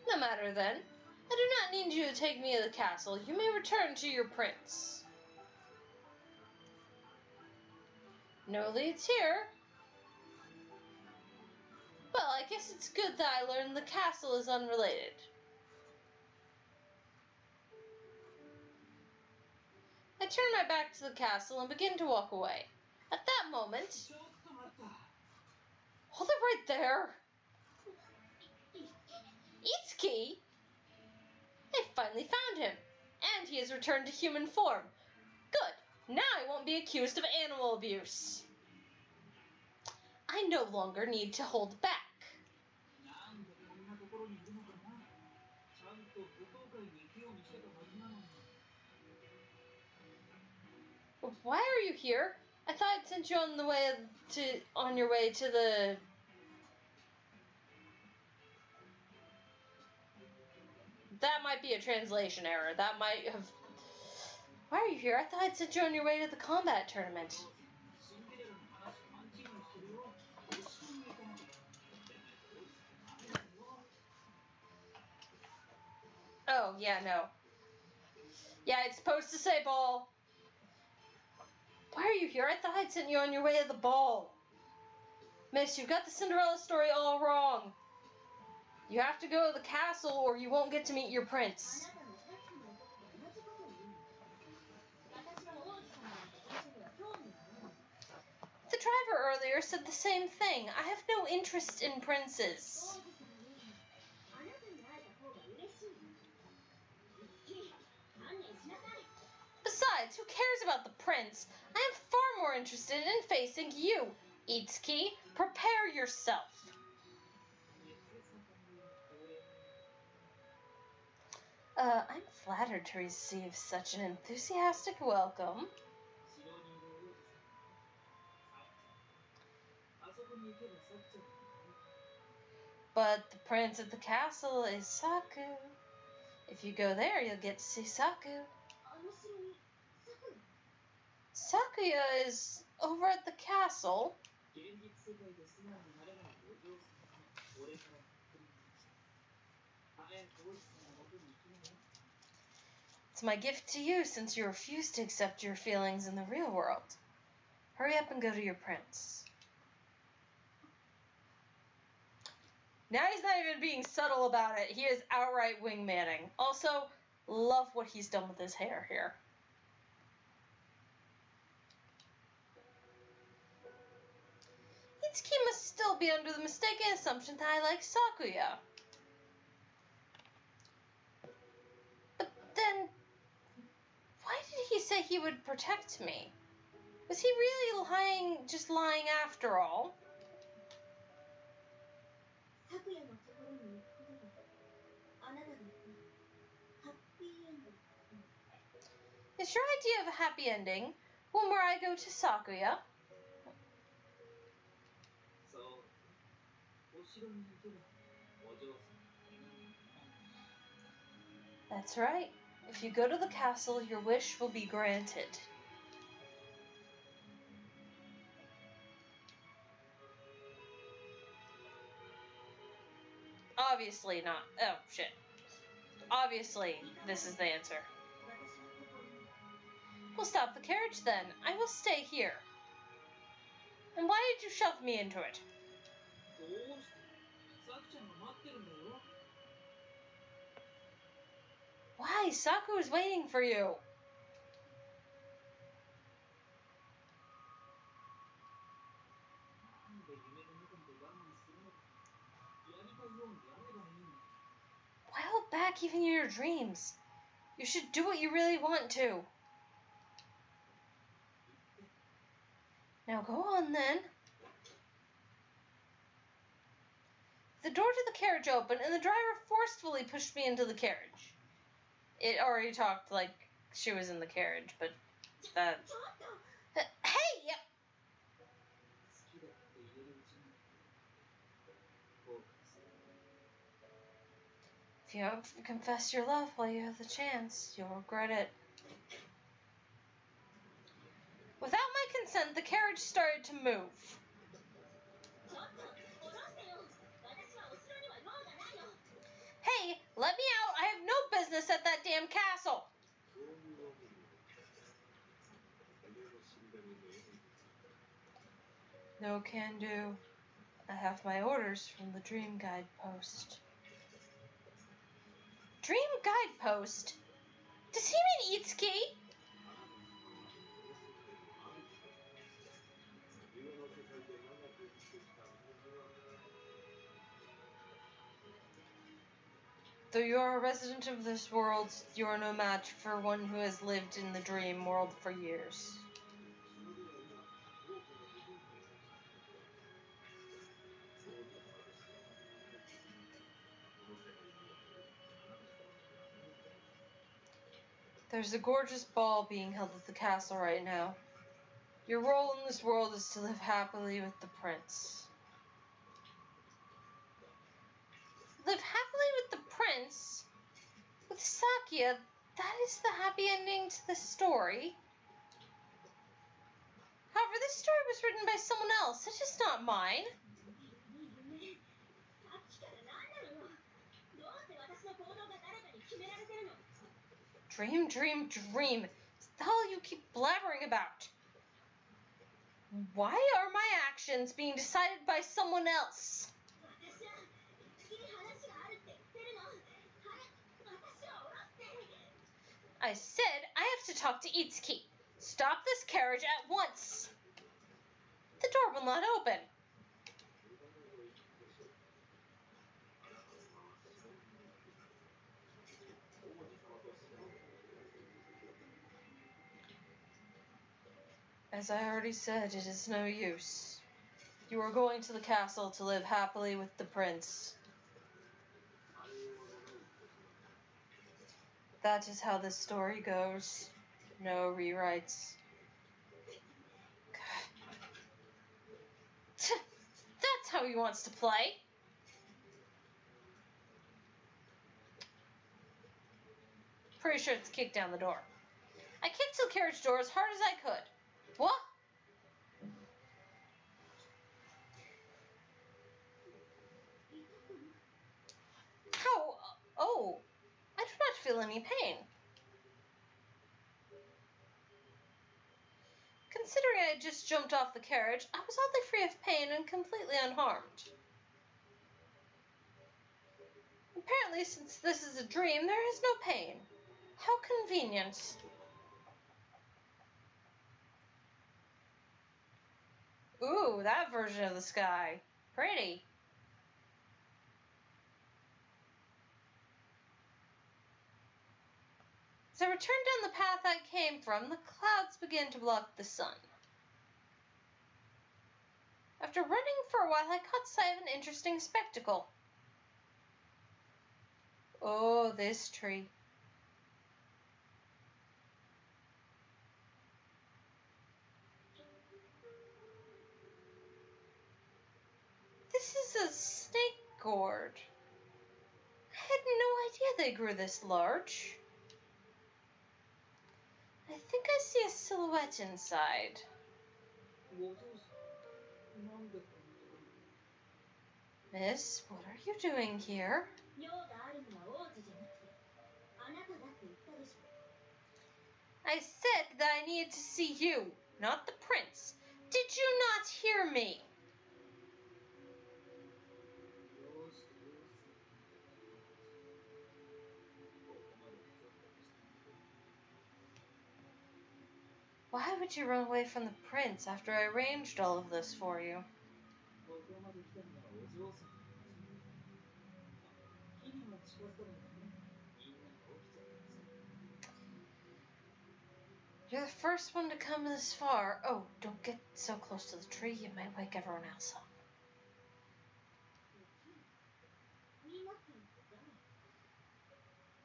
Speaker 1: No matter then. I do not need you to take me to the castle. You may return to your prince. No leads here. Well, I guess it's good that I learned the castle is unrelated. I turn my back to the castle and begin to walk away. At that moment... Hold it right there! Itsuki! I finally found him, and he has returned to human form. Good! Now I won't be accused of animal abuse. I no longer need to hold back. Why are you here? I thought I'd sent you on your way to the... That might be a translation error. That might have... Why are you here? I thought I'd sent you on your way to the combat tournament. Oh, yeah, no. Yeah, it's supposed to say ball. Why are you here? I thought I'd sent you on your way to the ball. Miss, you've got the Cinderella story all wrong. You have to go to the castle or you won't get to meet your prince. The driver earlier said the same thing. I have no interest in princes. Besides, who cares about the prince? I am far more interested in facing you. Itsuki, prepare yourself. I'm flattered to receive such an enthusiastic welcome. But the prince at the castle is Saku. If you go there, you'll get to see Saku. Sakuya is over at the castle. It's my gift to you since you refuse to accept your feelings in the real world. Hurry up and go to your prince. Now he's not even being subtle about it. He is outright wingmanning. Also, love what he's done with his hair here. Itsuki must still be under the mistaken assumption that I like Sakuya. But then, he would protect me. Was he really just lying after all? Is your idea of a happy ending one where I go to Sakuya? That's right. If you go to the castle, your wish will be granted. Obviously not. Oh, shit. Obviously, this is the answer. We'll stop the carriage then. I will stay here. And why did you shove me into it? Why? Saku is waiting for you. Why hold back even in your dreams? You should do what you really want to. Now go on then. The door to the carriage opened and the driver forcefully pushed me into the carriage. It already talked like she was in the carriage, but that... Hey! If you don't confess your love while you have the chance, you'll regret it. Without my consent, the carriage started to move. Hey, let me out! I have no business at that damn castle! No can do. I have my orders from the Dream Guidepost. Dream Guidepost? Does he mean Itsuki? Though you are a resident of this world, you are no match for one who has lived in the dream world for years. There's a gorgeous ball being held at the castle right now. Your role in this world is to live happily with the prince. Live happily with the prince? With Sakuya, that is the happy ending to the story. However, this story was written by someone else. It is not mine. Dream, dream, dream. It's the hell you keep blabbering about. Why are my actions being decided by someone else? I said I have to talk to Itsuki. Stop this carriage at once. The door will not open. As I already said, it is no use. You are going to the castle to live happily with the prince. That is how this story goes. No rewrites. That's how he wants to play. Pretty sure it's kicked down the door. I kicked the carriage door as hard as I could. What? How? Oh, I do not feel any pain. Considering I had just jumped off the carriage, I was oddly free of pain and completely unharmed. Apparently, since this is a dream, there is no pain. How convenient. Ooh, that version of the sky. Pretty. As I returned down the path I came from, the clouds began to block the sun. After running for a while, I caught sight of an interesting spectacle. Oh, this tree. This is a snake gourd. I had no idea they grew this large. I think I see a silhouette inside. Miss, what are you doing here? I said that I needed to see you, not the prince. Did you not hear me? Why would you run away from the prince after I arranged all of this for you? You're the first one to come this far. Oh, don't get so close to the tree. You might wake everyone else up.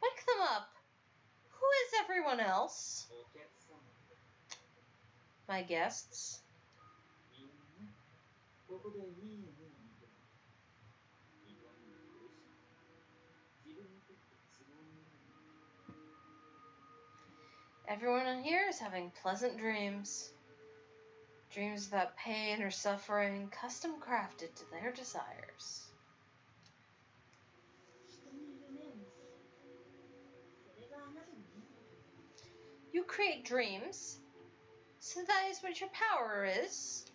Speaker 1: Wake them up. Who is everyone else? My guests. Everyone in here is having pleasant dreams. Dreams without pain or suffering, custom crafted to their desires. You create dreams, so that is what your power is.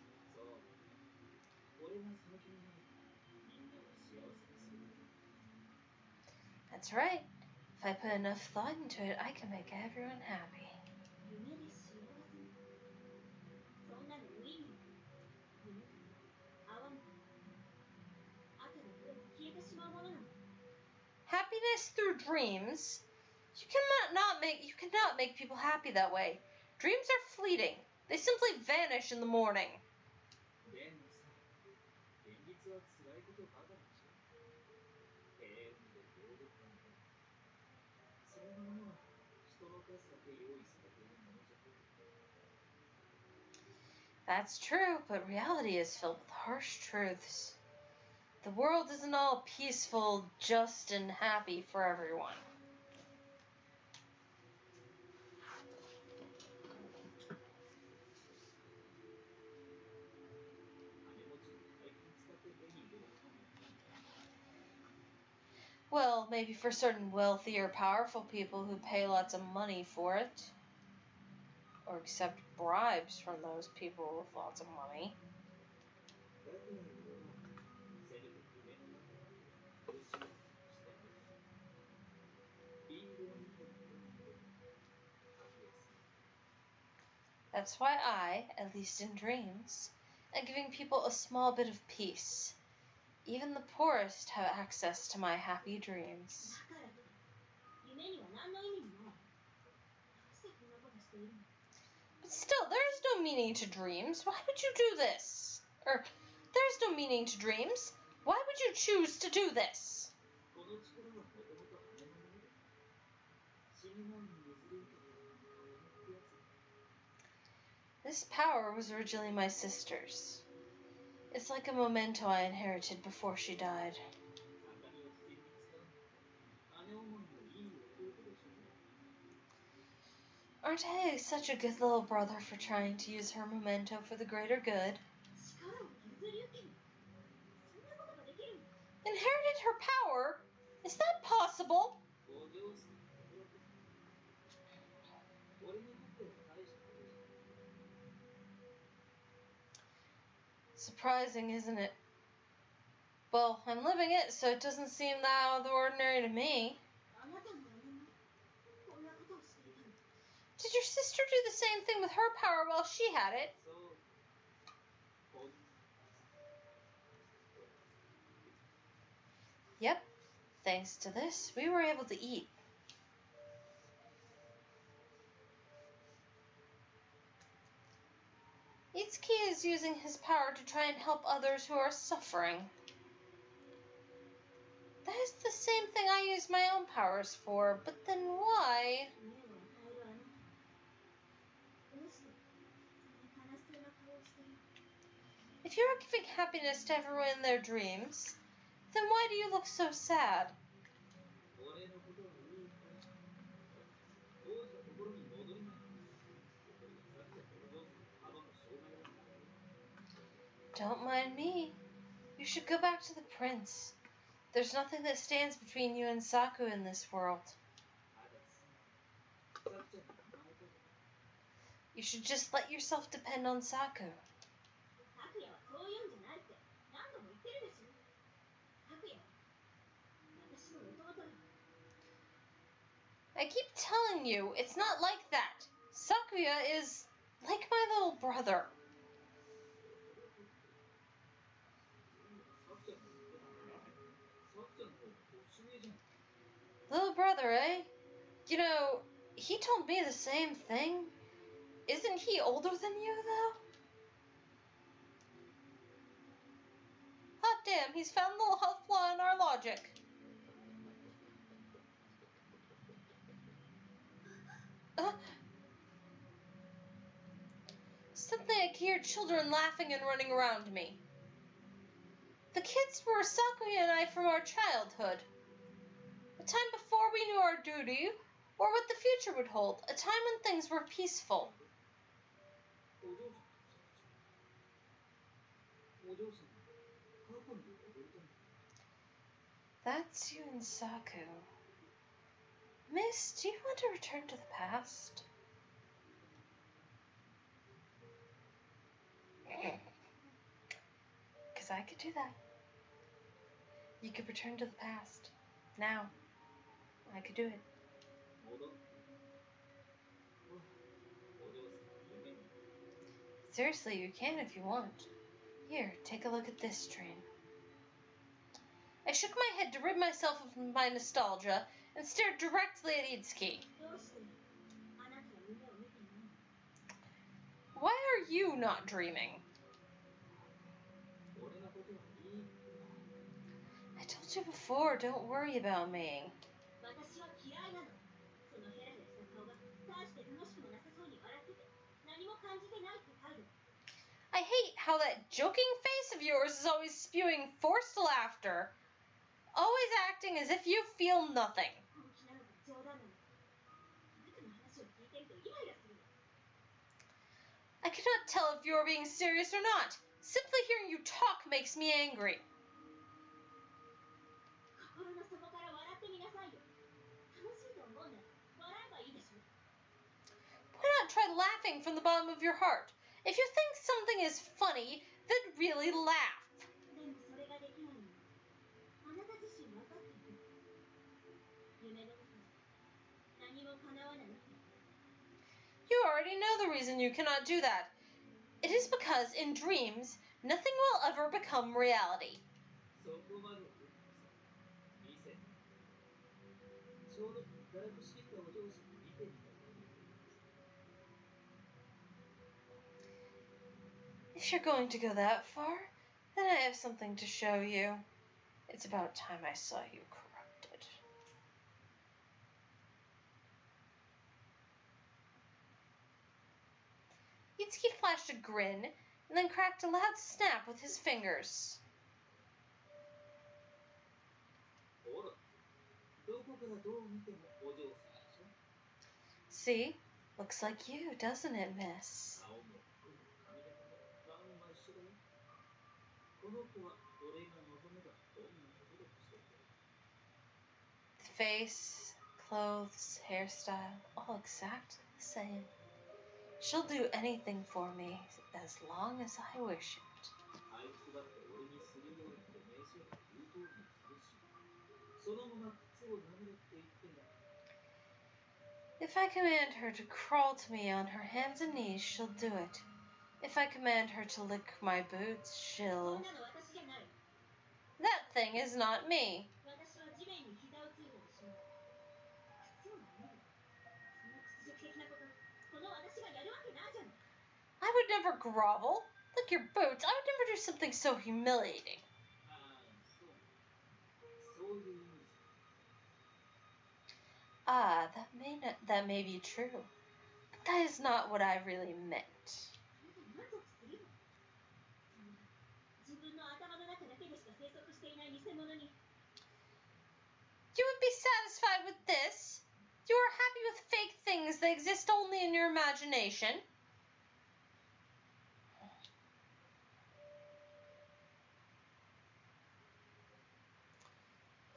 Speaker 1: That's right. If I put enough thought into it, I can make everyone happy. Happiness through dreams. You cannot make people happy that way. Dreams are fleeting. They simply vanish in the morning. That's true, but reality is filled with harsh truths. The world isn't all peaceful, just, and happy for everyone. Well, maybe for certain wealthy or powerful people who pay lots of money for it. Or accept bribes from those people with lots of money. That's why I, at least in dreams, am giving people a small bit of peace. Even the poorest have access to my happy dreams. But still, there is no meaning to dreams. Why would you do this? There's no meaning to dreams. Why would you choose to do this? This power was originally my sister's. It's like a memento I inherited before she died. Aren't I such a good little brother for trying to use her memento for the greater good? Inherited her power? Is that possible? Surprising, isn't it? Well, I'm living it, so it doesn't seem that out of the ordinary to me. Did your sister do the same thing with her power while she had it? Yep. Thanks to this, we were able to eat. Itsuki is using his power to try and help others who are suffering. That is the same thing I use my own powers for, but then why? If you are giving happiness to everyone in their dreams, then why do you look so sad? Don't mind me. You should go back to the prince. There's nothing that stands between you and Saku in this world. You should just let yourself depend on Saku. I keep telling you, it's not like that. Sakuya is like my little brother. Little brother, eh? You know, he told me the same thing. Isn't he older than you, though? Hot damn, he's found a little health flaw in our logic. Suddenly I could hear children laughing and running around me. The kids were Sakuya and I from our childhood. A time before we knew our duty, or what the future would hold. A time when things were peaceful. That's you and Saku. Miss, do you want to return to the past? Because I could do that. You could return to the past. Now. I could do it. Seriously, you can if you want. Here, take a look at this train. I shook my head to rid myself of my nostalgia and stared directly at Itsuki. Why are you not dreaming? I told you before, don't worry about me. I hate how that joking face of yours is always spewing forced laughter. Always acting as if you feel nothing. I cannot tell if you are being serious or not. Simply hearing you talk makes me angry. Why not try laughing from the bottom of your heart? If you think something is funny, then really laugh. You already know the reason you cannot do that. It is because in dreams, nothing will ever become reality. If you're going to go that far, then I have something to show you. It's about time I saw you corrupted. Itsuki flashed a grin and then cracked a loud snap with his fingers. See? Looks like you, doesn't it, miss? The face, clothes, hairstyle, all exactly the same. She'll do anything for me as long as I wish it. If I command her to crawl to me on her hands and knees, she'll do it. If I command her to lick my boots, she'll... That thing is not me. I would never grovel. Lick your boots. I would never do something so humiliating. Ah, that may be true. But that is not what I really meant. You would be satisfied with this? You are happy with fake things that exist only in your imagination?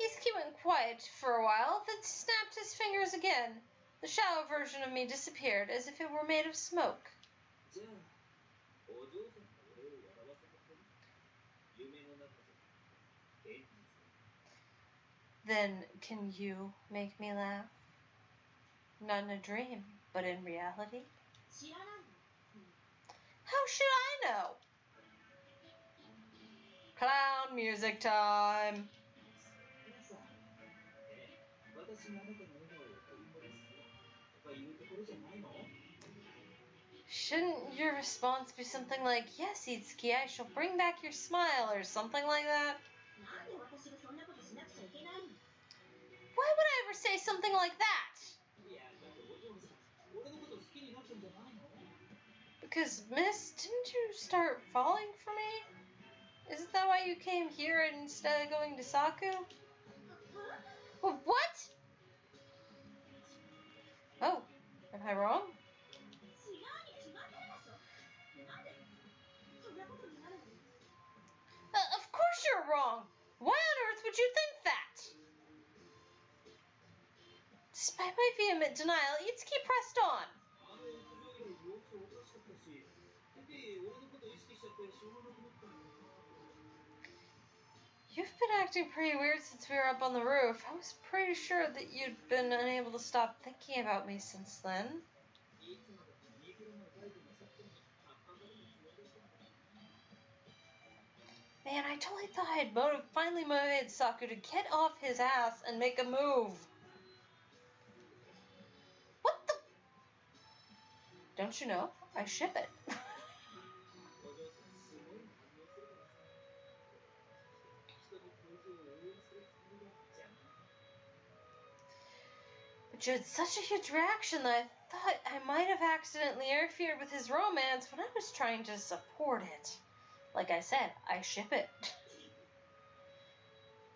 Speaker 1: Itsuki went quiet for a while, then snapped his fingers again. The shallow version of me disappeared, as if it were made of smoke. Then can you make me laugh? Not in a dream, but in reality? How should I know? Clown music time. Shouldn't your response be something like, yes, Itsuki, I shall bring back your smile, or something like that? Why would I ever say something like that? Because, miss, didn't you start falling for me? Isn't that why you came here instead of going to Saku? What? Oh, am I wrong? Of course you're wrong. Why on earth would you think that? Despite my vehement denial, Itsuki pressed on. You've been acting pretty weird since we were up on the roof. I was pretty sure that you'd been unable to stop thinking about me since then. Man, I totally thought I had finally motivated Saku to get off his ass and make a move. What the? Don't you know? I ship it. But you had such a huge reaction that I thought I might have accidentally interfered with his romance when I was trying to support it. Like I said, I ship it.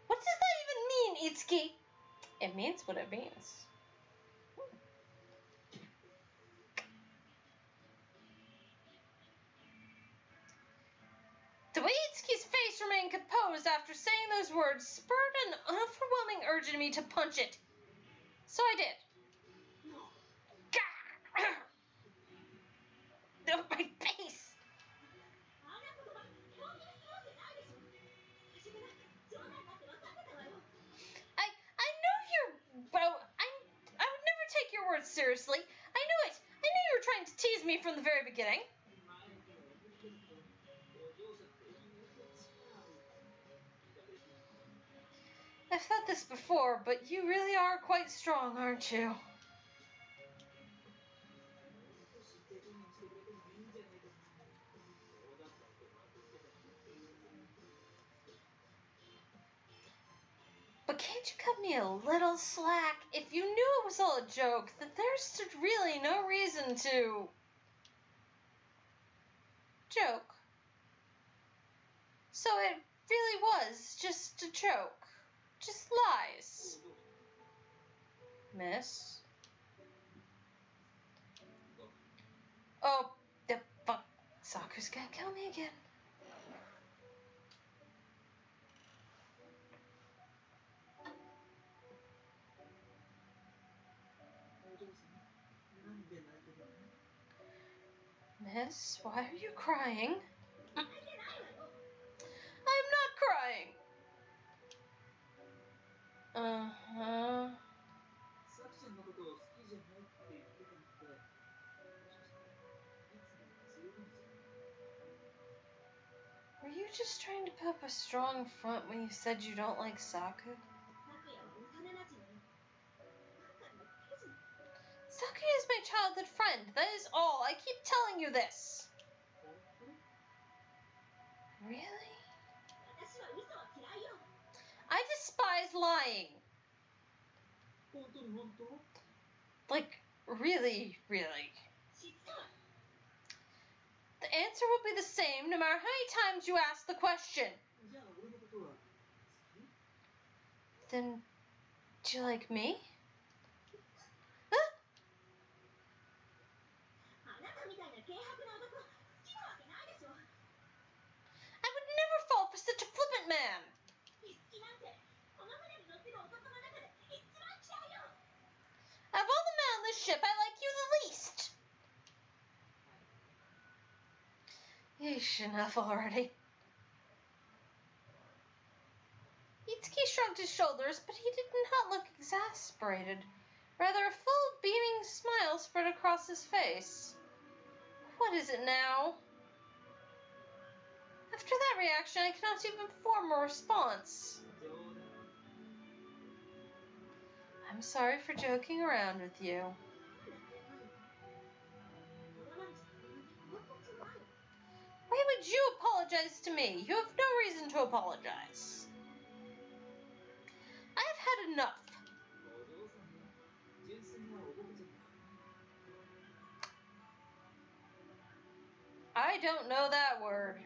Speaker 1: What does that even mean, Itsuki? It means what it means. The way Itsuki's face remained composed after saying those words spurred an overwhelming urge in me to punch it. So I did. No, my face! I know you're... I would never take your words seriously. I knew it. I knew you were trying to tease me from the very beginning. I've thought this before, but you really are quite strong, aren't you? But can't you cut me a little slack? If you knew it was all a joke, then there's really no reason to... joke. So it really was just a joke. Just lies. Miss? Oh, the fuck. Saku's gonna kill me again. Miss, why are you crying? I'm not crying. Uh-huh. Were you just trying to put up a strong front when you said you don't like Saku? Saku is my childhood friend. That is all. I keep telling you this. Really? I despise lying. Like, really, really. The answer will be the same no matter how many times you ask the question. Then, do you like me? Huh? I would never fall for such a flippant man. Of all the men on this ship, I like you the least. Yeesh, enough already. Itsuki shrugged his shoulders, but he did not look exasperated. Rather, a full, beaming smile spread across his face. What is it now? After that reaction, I cannot even form a response. I'm sorry for joking around with you. Why would you apologize to me? You have no reason to apologize. I have had enough. I don't know that word.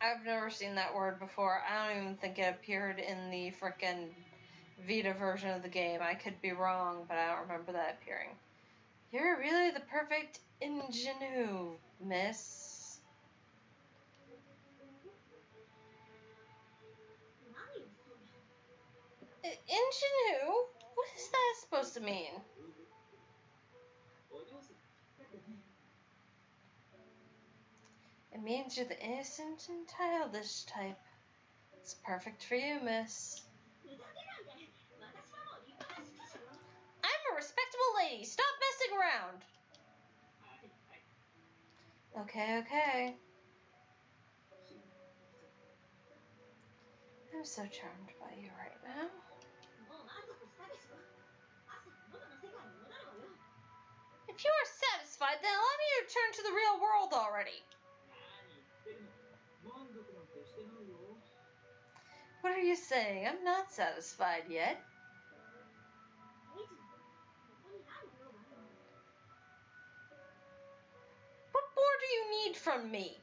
Speaker 1: I've never seen that word before. I don't even think it appeared in the frickin' Vita version of the game. I could be wrong, but I don't remember that appearing. You're really the perfect ingenue, miss. Ingenue? What is that supposed to mean? It means you're the innocent and childish type. It's perfect for you, miss. I'm a respectable lady. Stop messing around. Okay. I'm so charmed by you right now. If you are satisfied, then allow me to return to the real world already. What are you saying? I'm not satisfied yet. What more do you need from me?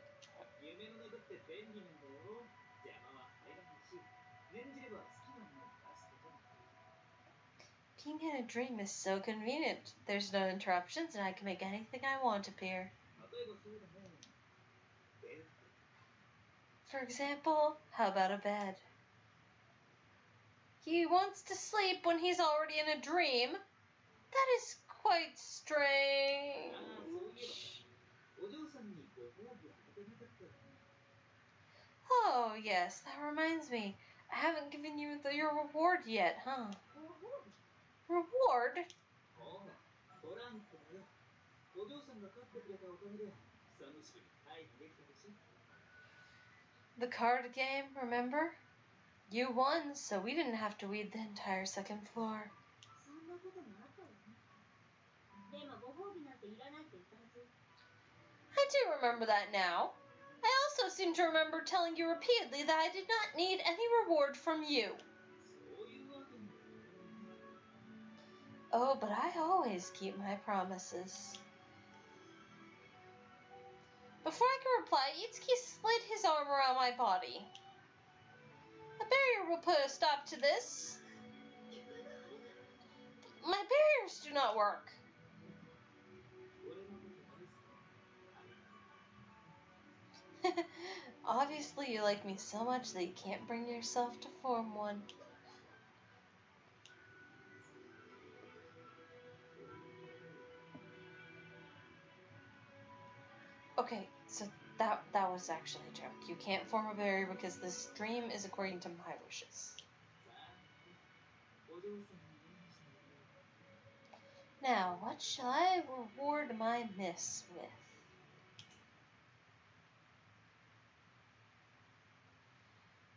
Speaker 1: Being in a dream is so convenient. There's no interruptions and I can make anything I want appear. For example, how about a bed? He wants to sleep when he's already in a dream? That is quite strange. Oh, yes, that reminds me. I haven't given you your reward yet, huh? Reward? The card game, remember? You won, so we didn't have to weed the entire second floor. I do remember that now. I also seem to remember telling you repeatedly that I did not need any reward from you. Oh, but I always keep my promises. Before I could reply, Itsuki slid his arm around my body. A barrier will put a stop to this. My barriers do not work. Obviously, you like me so much that you can't bring yourself to form one. Okay, so that was actually a joke. You can't form a barrier because this dream is according to my wishes. Now, what shall I reward my miss with?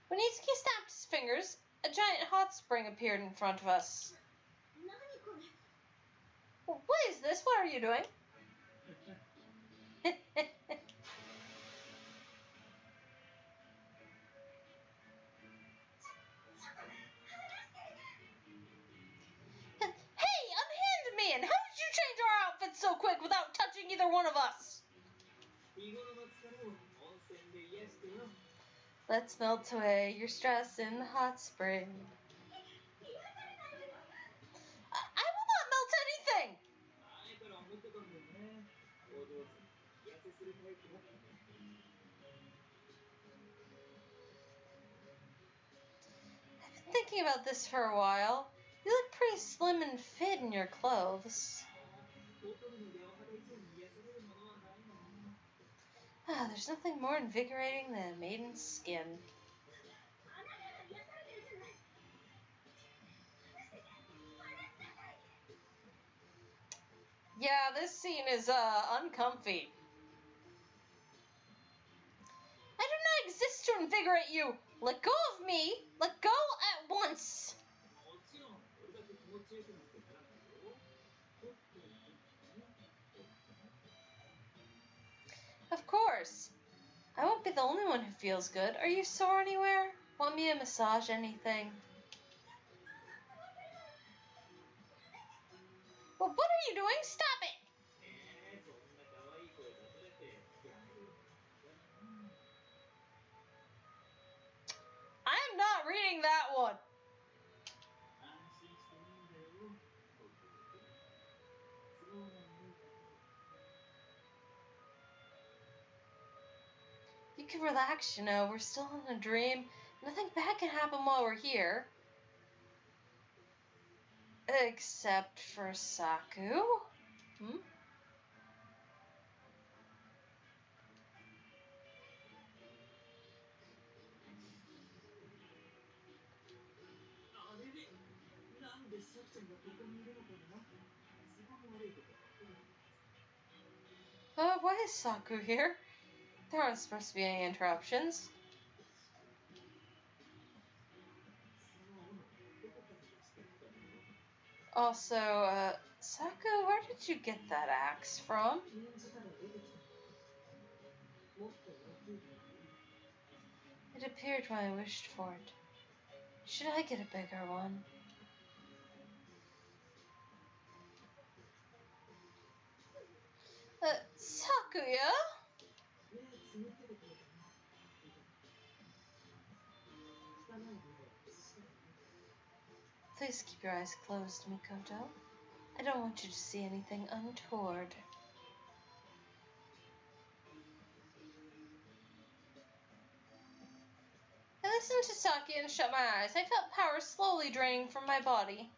Speaker 1: When Itsuki snapped his fingers, a giant hot spring appeared in front of us. What is this? What are you doing? Hey, unhand man! How did you change our outfits so quick without touching either one of us? Let's melt away your stress in the hot spring. I will not melt anything! I've been thinking about this for a while. You look pretty slim and fit in your clothes. There's nothing more invigorating than a maiden's skin. Yeah, this scene is uncomfy. I do not exist to invigorate you. Let go of me. Let go at once. Of course. I won't be the only one who feels good. Are you sore anywhere? Want me to massage anything? Well, what are you doing? Stop it! I am not reading that one. You can relax, you know. We're still in a dream. Nothing bad can happen while we're here. Except for Saku. Why is Saku here? There aren't supposed to be any interruptions. Also, Saku, where did you get that axe from? It appeared when I wished for it. Should I get a bigger one? Sakuya? Please keep your eyes closed, Mikoto. I don't want you to see anything untoward. I listened to Saki and shut my eyes. I felt power slowly draining from my body.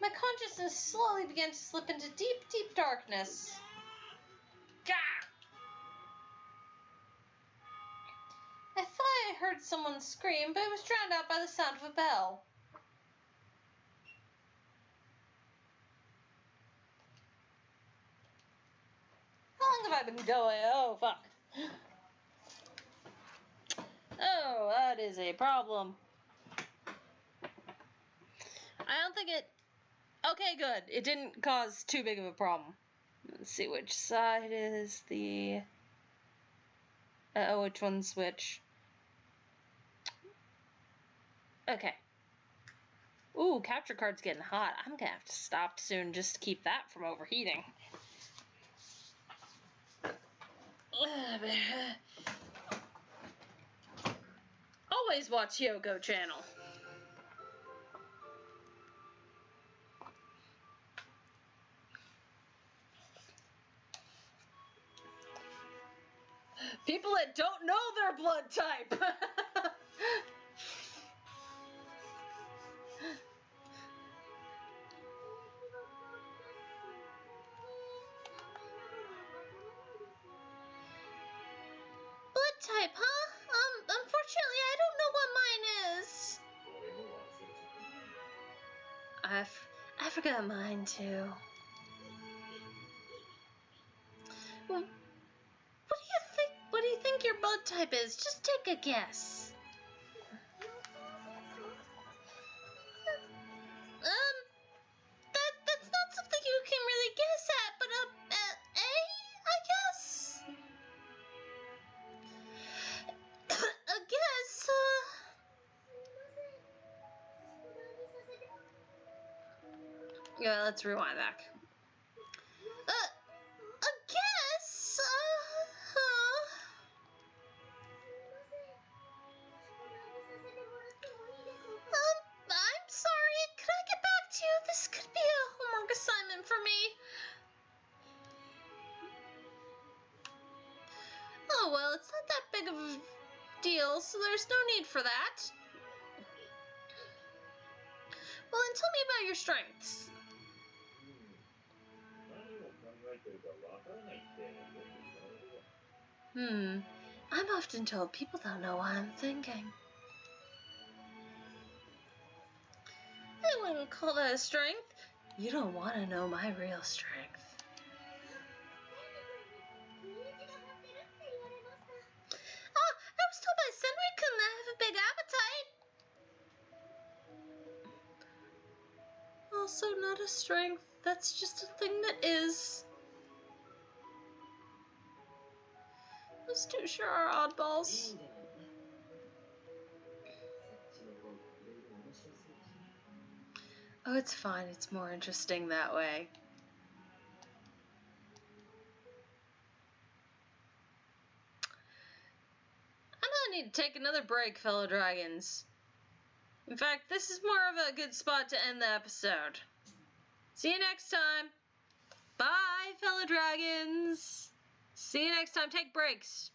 Speaker 1: My consciousness slowly began to slip into deep, deep darkness. Gah! I thought I heard someone scream, but it was drowned out by the sound of a bell. How long have I been going? Oh, fuck. Oh, that is a problem. I don't think it... Okay, good. It didn't cause too big of a problem. Let's see which side is the... which one's which? Okay. Ooh, capture card's getting hot. I'm gonna have to stop soon just to keep that from overheating. Always watch Yoko channel. People that don't know their blood type. Blood type, huh? Unfortunately, I don't know what mine is. I forgot mine too. Well, what do you think think your blood type is? Just take a guess. That's not something you can really guess at, but A, I guess. I guess. Yeah, let's rewind back. I guess. I'm sorry. Could I get back to you? This could be a homework assignment for me. Oh, well, it's not that big of a deal, so there's no need for that. Well, then tell me about your strengths. I'm often told people don't know what I'm thinking. I wouldn't call that a strength. You don't want to know my real strength. I was told by Senri-kun that I have a big appetite. Also not a strength. That's just a thing that is. Those two sure are oddballs. Oh, it's fine. It's more interesting that way. I'm gonna need to take another break, fellow dragons. In fact, this is more of a good spot to end the episode. See you next time. Bye, fellow dragons. See you next time. Take breaks.